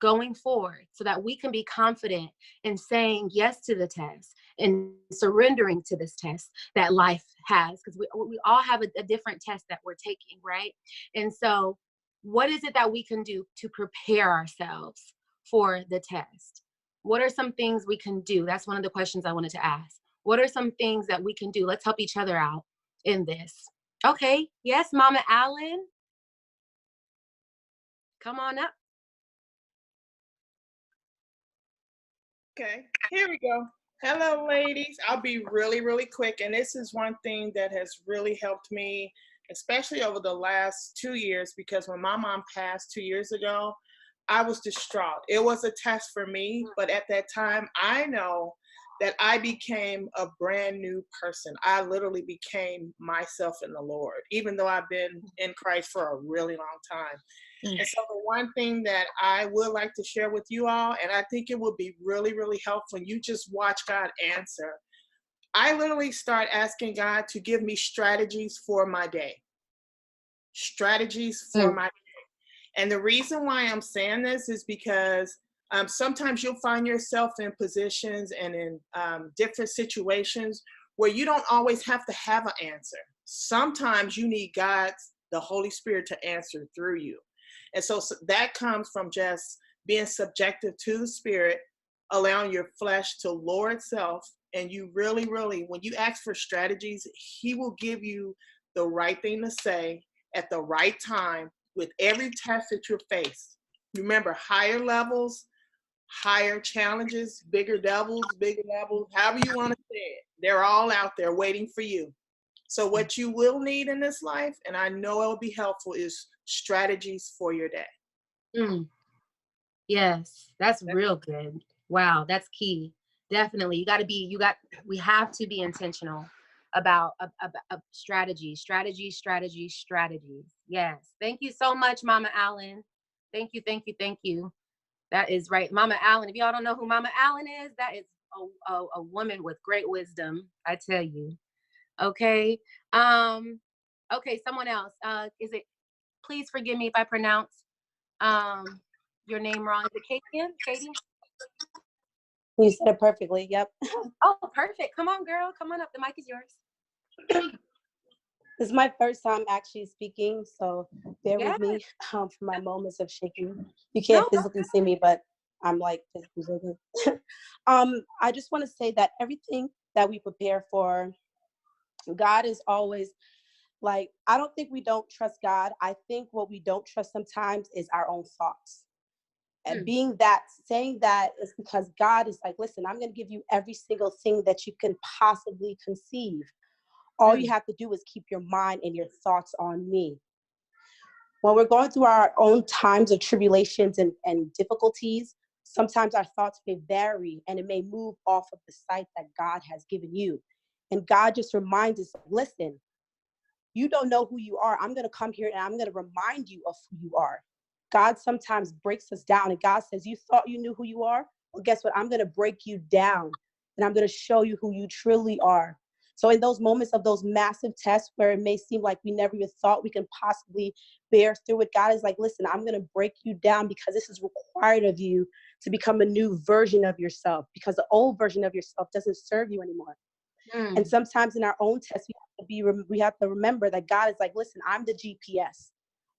going forward so that we can be confident in saying yes to the test and surrendering to this test that life has? Because we all have a different test that we're taking, right? And so what is it that we can do to prepare ourselves for the test? What are some things we can do? That's one of the questions I wanted to ask. What are some things that we can do? Let's help each other out in this. Okay, yes, Mama Allen. Come on up. Okay, here we go. Hello, ladies. I'll be really, really quick. And this is one thing that has really helped me, especially over the last 2 years, because when my mom passed 2 years ago, I was distraught. It was a test for me, but at that time, I know that I became a brand new person. I literally became myself in the Lord, even though I've been in Christ for a really long time. And so the one thing that I would like to share with you all, and I think it would be really, really helpful when you just watch God answer. I literally start asking God to give me strategies for my day. Strategies for my day. And the reason why I'm saying this is because sometimes you'll find yourself in positions and in different situations where you don't always have to have an answer. Sometimes you need the Holy Spirit to answer through you. And so that comes from just being subjective to the Spirit, allowing your flesh to lower itself. And you really, really, when you ask for strategies, He will give you the right thing to say at the right time with every test that you face. Remember, higher levels, higher challenges, bigger devils, bigger levels, however you want to say it. They're all out there waiting for you. So what you will need in this life, and I know it will be helpful, is strategies for your day. Mm. Yes, that's real good. Wow, that's key. Definitely. We have to be intentional about strategies. Yes. Thank you so much, Mama Allen. Thank you, thank you, thank you. That is right. Mama Allen. If y'all don't know who Mama Allen is, that is a woman with great wisdom, I tell you. Okay. Okay, someone else. Is it, please forgive me if I pronounce your name wrong. Is it Katie? Katie? You said it perfectly. Yep. Oh, perfect. Come on, girl. Come on up. The mic is yours. This is my first time actually speaking, so bear Yeah. with me for my moments of shaking. You can't physically see me, but I'm like physically shaking. I just want to say that everything that we prepare for, God is always like, I don't think we don't trust God. I think what we don't trust sometimes is our own thoughts. And saying that is because God is like, listen, I'm going to give you every single thing that you can possibly conceive. All you have to do is keep your mind and your thoughts on me. When we're going through our own times of tribulations and difficulties, sometimes our thoughts may vary and it may move off of the sight that God has given you. And God just reminds us, listen, you don't know who you are. I'm going to come here and I'm going to remind you of who you are. God sometimes breaks us down and God says, you thought you knew who you are? Well, guess what? I'm going to break you down and I'm going to show you who you truly are. So in those moments of those massive tests where it may seem like we never even thought we can possibly bear through it, God is like, listen, I'm going to break you down because this is required of you to become a new version of yourself, because the old version of yourself doesn't serve you anymore. And sometimes in our own tests, we have to remember that God is like, listen, I'm the GPS.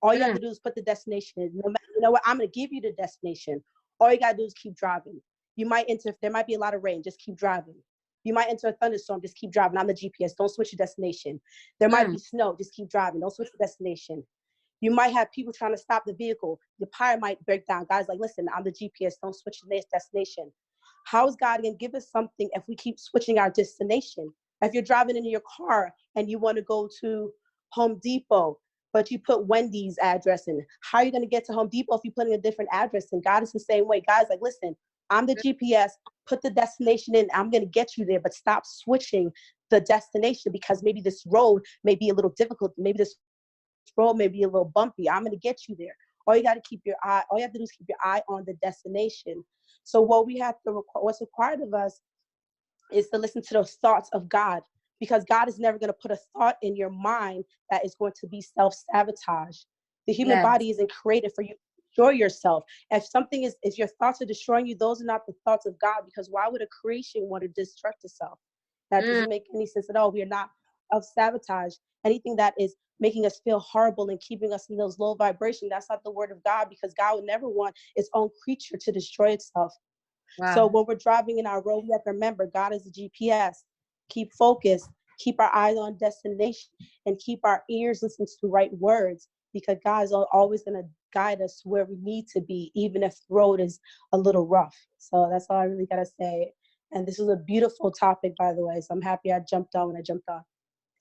All you have to do is put the destination in. You know what? I'm going to give you the destination. All you got to do is keep driving. You might enter, there might be a lot of rain, just keep driving. You might enter a thunderstorm, just keep driving. I'm the GPS. Don't switch your destination. There might be snow, just keep driving. Don't switch the destination. You might have people trying to stop the vehicle. Your tire might break down. God's like, listen, I'm the GPS. Don't switch the destination. How is God going to give us something if we keep switching our destination? If you're driving in your car and you want to go to Home Depot, but you put Wendy's address in, how are you going to get to Home Depot if you put in a different address in? God is the same way. God's like, listen, I'm the GPS, put the destination in, I'm going to get you there, but stop switching the destination because maybe this road may be a little difficult. Maybe this road may be a little bumpy. I'm going to get you there. All you have to do is keep your eye on the destination. So what's required of us is to listen to those thoughts of God, because God is never going to put a thought in your mind that is going to be self-sabotage. The human body isn't created for you to destroy yourself. If your thoughts are destroying you, those are not the thoughts of God, because why would a creation want to destruct itself? That doesn't make any sense at all. We are not of sabotage. Anything that is making us feel horrible and keeping us in those low vibrations, that's not the word of God, because God would never want its own creature to destroy itself. Wow. So when we're driving in our road, we have to remember God is the GPS. Keep focused, keep our eyes on destination, and keep our ears listening to the right words, because God is always going to guide us where we need to be, even if the road is a little rough. So that's all I really got to say. And this was a beautiful topic, by the way. So I'm happy I jumped on when I jumped on.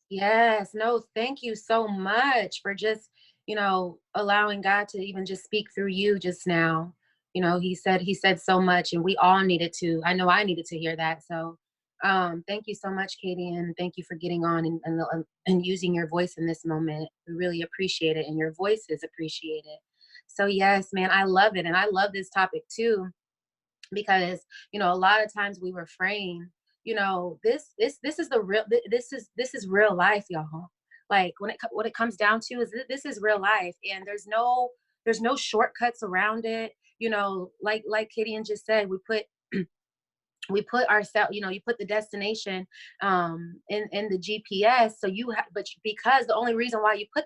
Yes, no, thank you so much for just, allowing God to even just speak through you just now. He said so much, and we all needed to. I know I needed to hear that. So thank you so much, Katie, and thank you for getting on and using your voice in this moment. We really appreciate it, and your voice is appreciated. So yes, man, I love it. And I love this topic too, because, a lot of times we refrain, this is the real, this is real life, y'all. Like what it comes down to is this is real life, and there's no shortcuts around it. Like Gideon just said, we put ourselves, you put the destination in the GPS. So but because the only reason why you put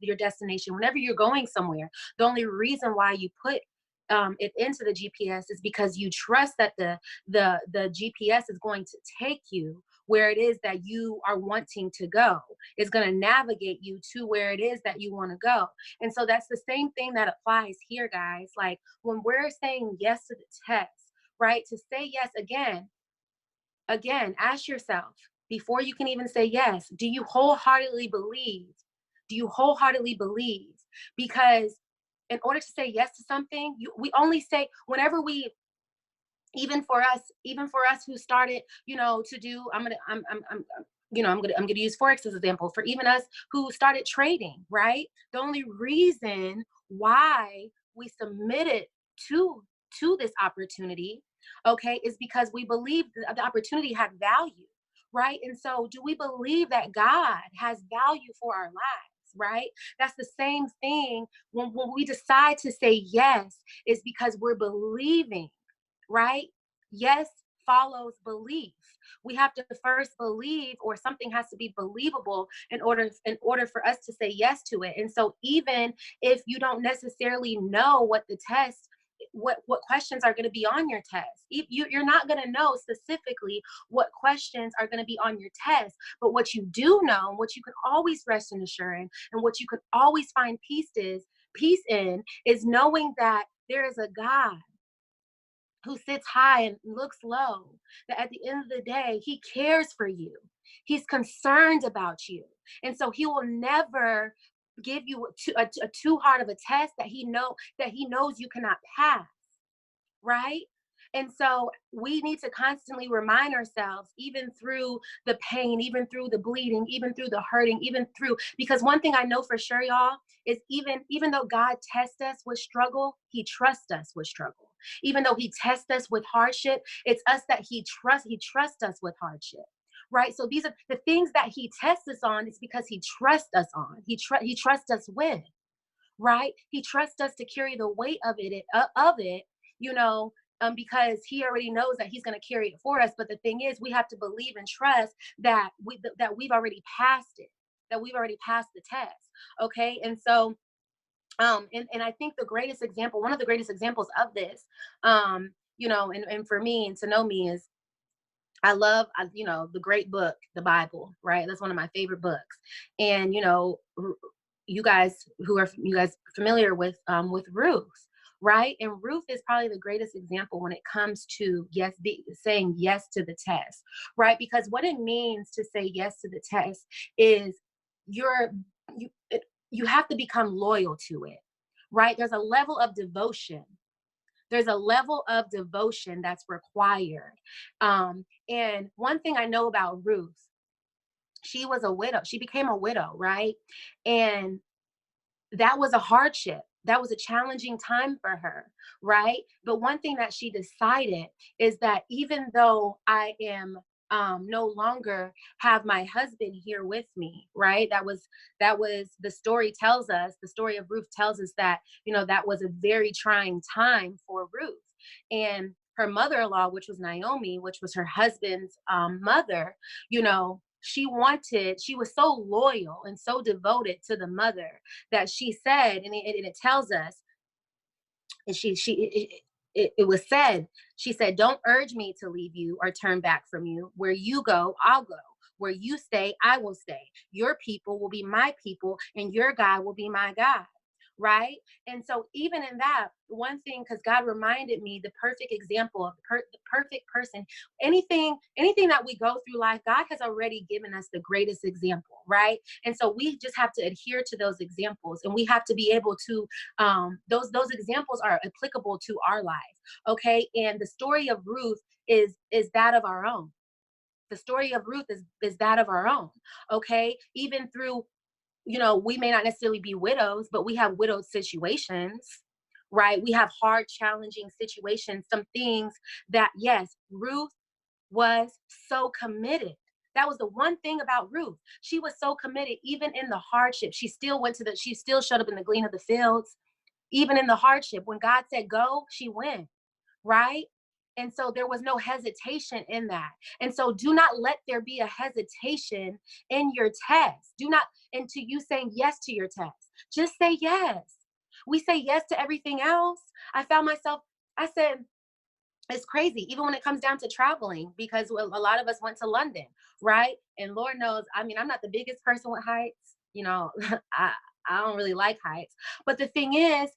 your destination whenever you're going somewhere, the only reason why you put it into the GPS is because you trust that the GPS is going to take you where it is that you are wanting to go. It's going to navigate you to where it is that you want to go. And so that's the same thing that applies here, guys. Like when we're saying yes to the test, right? To say yes again, ask yourself, before you can even say yes, do you wholeheartedly believe? Do you wholeheartedly believe? Because in order to say yes to something, we only say whenever we, even for us who started, to do, I'm gonna use Forex as an example. For even us who started trading, right? The only reason why we submitted to this opportunity, okay, is because we believe the opportunity had value, right? And so, do we believe that God has value for our lives, right? That's the same thing when we decide to say yes, is because we're believing, right? Yes follows belief. We have to first believe, or something has to be believable in order for us to say yes to it. And so even if you don't necessarily know what the test, what questions are going to be on your test, you're not going to know specifically what questions are going to be on your test. But what you do know, what you can always rest and assure in, and what you can always find peace in, is knowing that there is a God who sits high and looks low, that at the end of the day, he cares for you. He's concerned about you. And so he will never give you a too hard of a test that he knows you cannot pass, right? And so we need to constantly remind ourselves, even through the pain, even through the bleeding, even through the hurting, because one thing I know for sure, y'all, is even though God tests us with struggle, he trusts us with struggle. Even though he tests us with hardship, it's us that he trusts us with hardship. Right? So these are the things that he tests us on, is because he trusts us on. He trusts us with, right? He trusts us to carry the weight of it, because he already knows that he's going to carry it for us. But the thing is, we have to believe and trust that we've already passed it, that we've already passed the test. Okay. And so, and I think one of the greatest examples of this, and for me, and to know me, is I love, the great book, the Bible, right? That's one of my favorite books. And, you guys familiar with Ruth, right? And Ruth is probably the greatest example when it comes to saying yes to the test, right? Because what it means to say yes to the test is you have to become loyal to it, right? There's a level of devotion. There's a level of devotion that's required. And one thing I know about Ruth, she was a widow. She became a widow, right? And that was a hardship. That was a challenging time for her, right? But one thing that she decided is that even though I am no longer have my husband here with me, right? That was the story tells us. The story of Ruth tells us that that was a very trying time for Ruth, and her mother-in-law, which was Naomi, which was her husband's mother. She was so loyal and so devoted to the mother that she said, and it tells us, and it was said, she said, "Don't urge me to leave you or turn back from you. Where you go, I'll go. Where you stay, I will stay. Your people will be my people, and your God will be my God." Right? And so even in that, one thing, because God reminded me, the perfect example of the perfect person, anything that we go through life, God has already given us the greatest example, right? And so we just have to adhere to those examples, and we have to be able to, those examples are applicable to our life, okay? And the story of Ruth is that of our own. The story of Ruth is that of our own, okay? Even through, we may not necessarily be widows, but we have widowed situations, right? We have hard, challenging situations, some things that, yes, Ruth was so committed. That was the one thing about Ruth. She was so committed, even in the hardship. She still showed up in the glean of the fields, even in the hardship. When God said go, she went, right? And so there was no hesitation in that. And so do not let there be a hesitation in your test. Into you saying yes to your test. Just say yes. We say yes to everything else. I said, it's crazy, even when it comes down to traveling, because a lot of us went to London, right? And Lord knows, I'm not the biggest person with heights. I don't really like heights. But the thing is,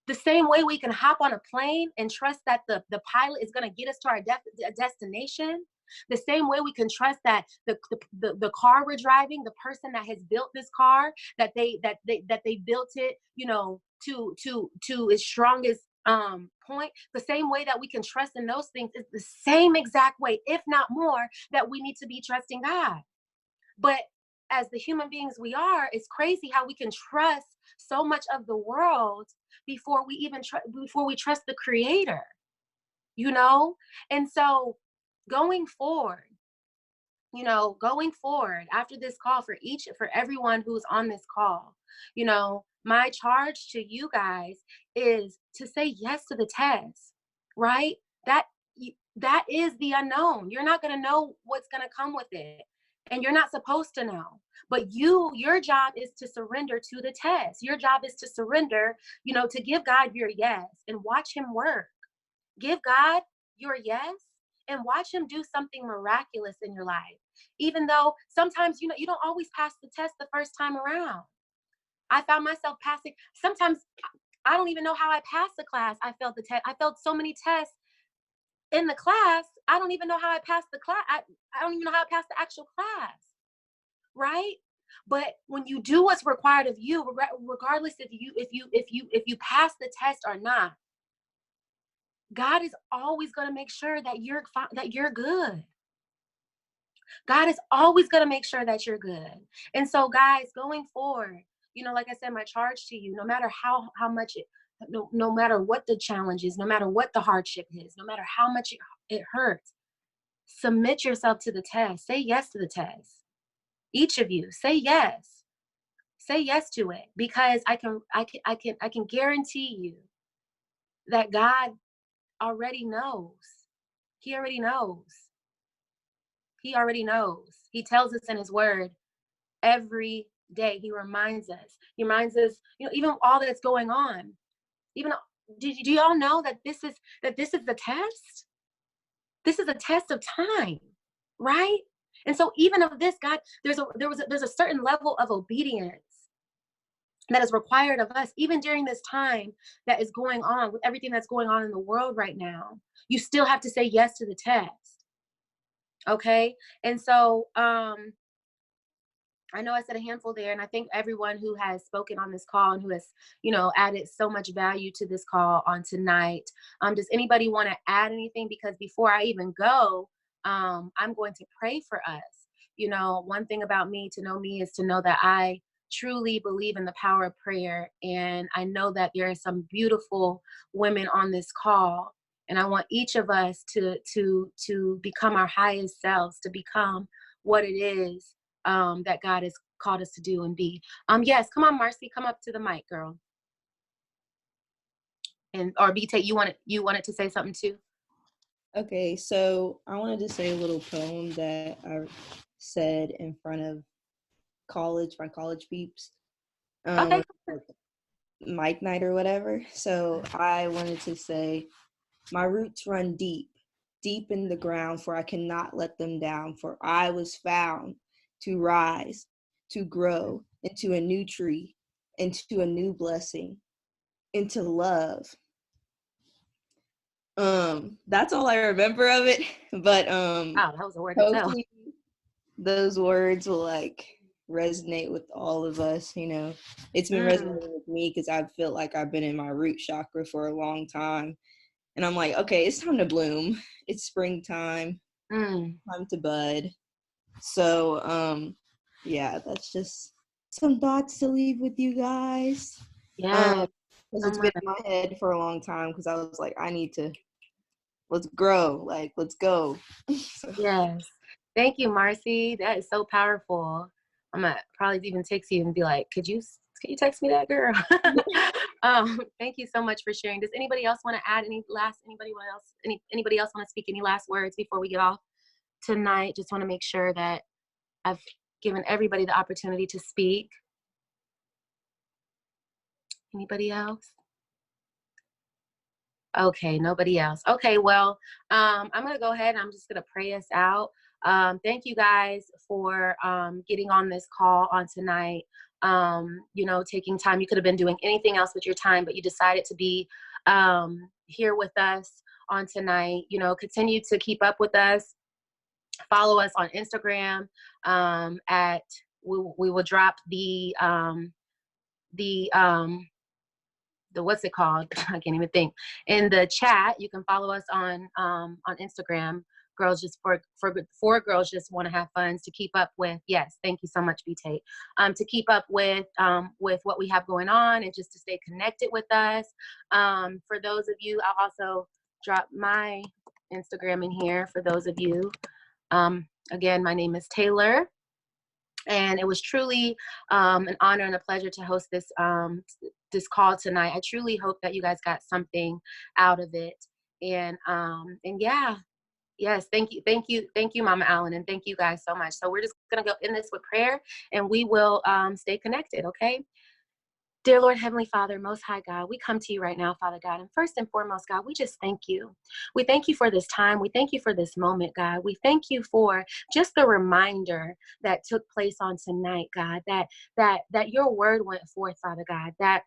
the same way we can hop on a plane and trust that the pilot is going to get us to our destination, The same way we can trust that the car we're driving, the person that has built this car, that they built it, you know, to its strongest point. The same way that we can trust in those things is the same exact way, if not more, that we need to be trusting God. But as the human beings we are, it's crazy how we can trust so much of the world before we even before we trust the Creator, you know. And so going forward, you know, going forward after this call, for everyone who's on this call, you know, my charge to you guys is to say yes to the test, right? That is the unknown. You're not going to know what's going to come with it, and you're not supposed to know. But your job is to surrender to the test. Your job is to surrender, you know, to give God your yes and watch him work. Give God your yes and watch him do something miraculous in your life. Even though sometimes, you know, you don't always pass the test the first time around. I found myself passing. Sometimes I don't even know how I passed the class. I failed the test. I failed so many tests in the class. I don't even know how I passed the class. I don't even know how I passed the actual class. Right? But when you do what's required of you, regardless if you pass the test or not, God is always going to make sure that you're good. God is always going to make sure that you're good. And so, guys, going forward, you know, like I said, my charge to you, no matter how much no matter what the challenge is, no matter what the hardship is, no matter how much it hurts, submit yourself to the test. Say yes to the test. Each of you, say yes. Say yes to it, because I can guarantee you that God already knows. He already knows. He already knows. He tells us in his word every day. He reminds us. He reminds us, you know, even all that's going on. Even do y'all know that this is the test? This is a test of time, right? And so even of this, God, there's a certain level of obedience that is required of us, even during this time that is going on, with everything that's going on in the world right now. You still have to say yes to the test. Okay? And so I know I said a handful there, and I thank everyone who has spoken on this call and who has, you know, added so much value to this call on tonight. Does anybody want to add anything? Because before I even go, I'm going to pray for us. You know, one thing about me, to know me, is to know that I truly believe in the power of prayer. And I know that there are some beautiful women on this call. And I want each of us to become our highest selves, to become what it is that God has called us to do and be. Yes, come on, Marcy, come up to the mic, girl. And or BT, you wanted to say something too? Okay, so I wanted to say a little poem that I said in front of my college peeps. Okay. Mike night or whatever. So I wanted to say, my roots run deep, deep in the ground, for I cannot let them down. For I was found to rise, to grow into a new tree, into a new blessing, into love. That's all I remember of it. But wow, that was a word itself. Those words will like resonate with all of us. You know, it's been resonating with me because I feel like I've been in my root chakra for a long time, and I'm like, okay, it's time to bloom. It's springtime. Time to bud. So yeah, that's just some thoughts to leave with you guys. Yeah, because it's been in my head for a long time, because I was like, let's grow, like, let's go. Yes. Thank you, Marcy. That is so powerful. I'm gonna probably even text you and be like, can you text me that, girl? Thank you so much for sharing. Does anybody else want to add anybody else want to speak any last words before we get off tonight? Just want to make sure that I've given everybody the opportunity to speak. Anybody else? Okay, nobody else. Okay, well, I'm going to go ahead and I'm just going to pray us out. Thank you guys for getting on this call on tonight. You know, taking time. You could have been doing anything else with your time, but you decided to be here with us on tonight. You know, continue to keep up with us follow us on Instagram at we will drop the what's it called? I can't even think. In the chat, you can follow us on Instagram. Girls just for girls just want to have fun, to keep up with. Yes, thank you so much, B Tate. To keep up with what we have going on and just to stay connected with us. For those of you, I'll also drop my Instagram in here for those of you. Again, my name is Taylor. And it was truly an honor and a pleasure to host this call tonight. I truly hope that you guys got something out of it. And yeah, yes, thank you, Mama Allen, and thank you guys so much. So we're just gonna go in this with prayer, and we will stay connected. Okay. Dear Lord, Heavenly Father, Most High God, we come to you right now, Father God. And first and foremost, God, we just thank you. We thank you for this time. We thank you for this moment, God. We thank you for just the reminder that took place on tonight, God, that your word went forth, Father God, that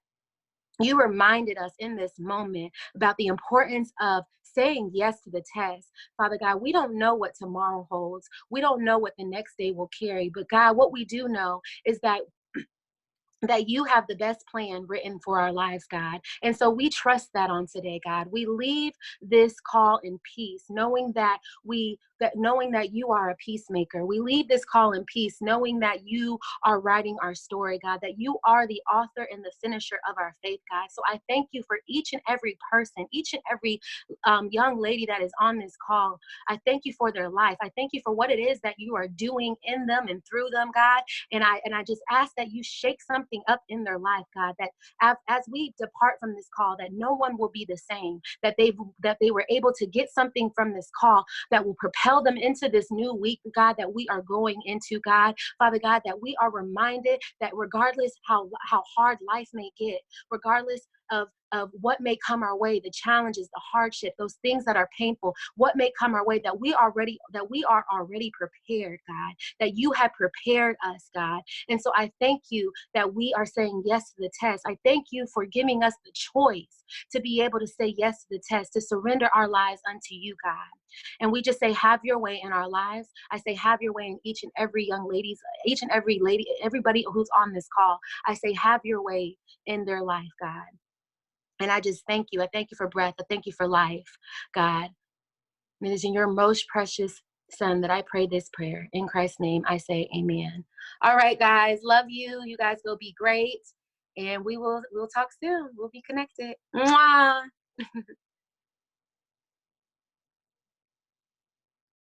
you reminded us in this moment about the importance of saying yes to the test. Father God, we don't know what tomorrow holds. We don't know what the next day will carry. But God, what we do know is that you have the best plan written for our lives, God. And so we trust that on today, God. We leave this call in peace, knowing that you are a peacemaker. We leave this call in peace, knowing that you are writing our story, God, that you are the author and the finisher of our faith, God. So I thank you for each and every person, each and every young lady that is on this call. I thank you for their life. I thank you for what it is that you are doing in them and through them, God. And I just ask that you shake something up in their life, God, that as we depart from this call, that no one will be the same, that they were able to get something from this call that will propel them into this new week, God, that we are going into, God. Father God, that we are reminded that regardless how hard life may get, regardless of what may come our way, the challenges, the hardship, those things that are painful, what may come our way, that we are already prepared, God, that you have prepared us, God. And so I thank you that we are saying yes to the test. I thank you for giving us the choice to be able to say yes to the test, to surrender our lives unto you, God. And we just say, have your way in our lives. I say, have your way in each and every young lady's, each and every lady, everybody who's on this call. I say, have your way in their life, God. And I just thank you. I thank you for breath. I thank you for life, God. And it is in your most precious Son that I pray this prayer. In Christ's name, I say amen. All right, guys. Love you. You guys will be great. And we'll talk soon. We'll be connected. Mwah.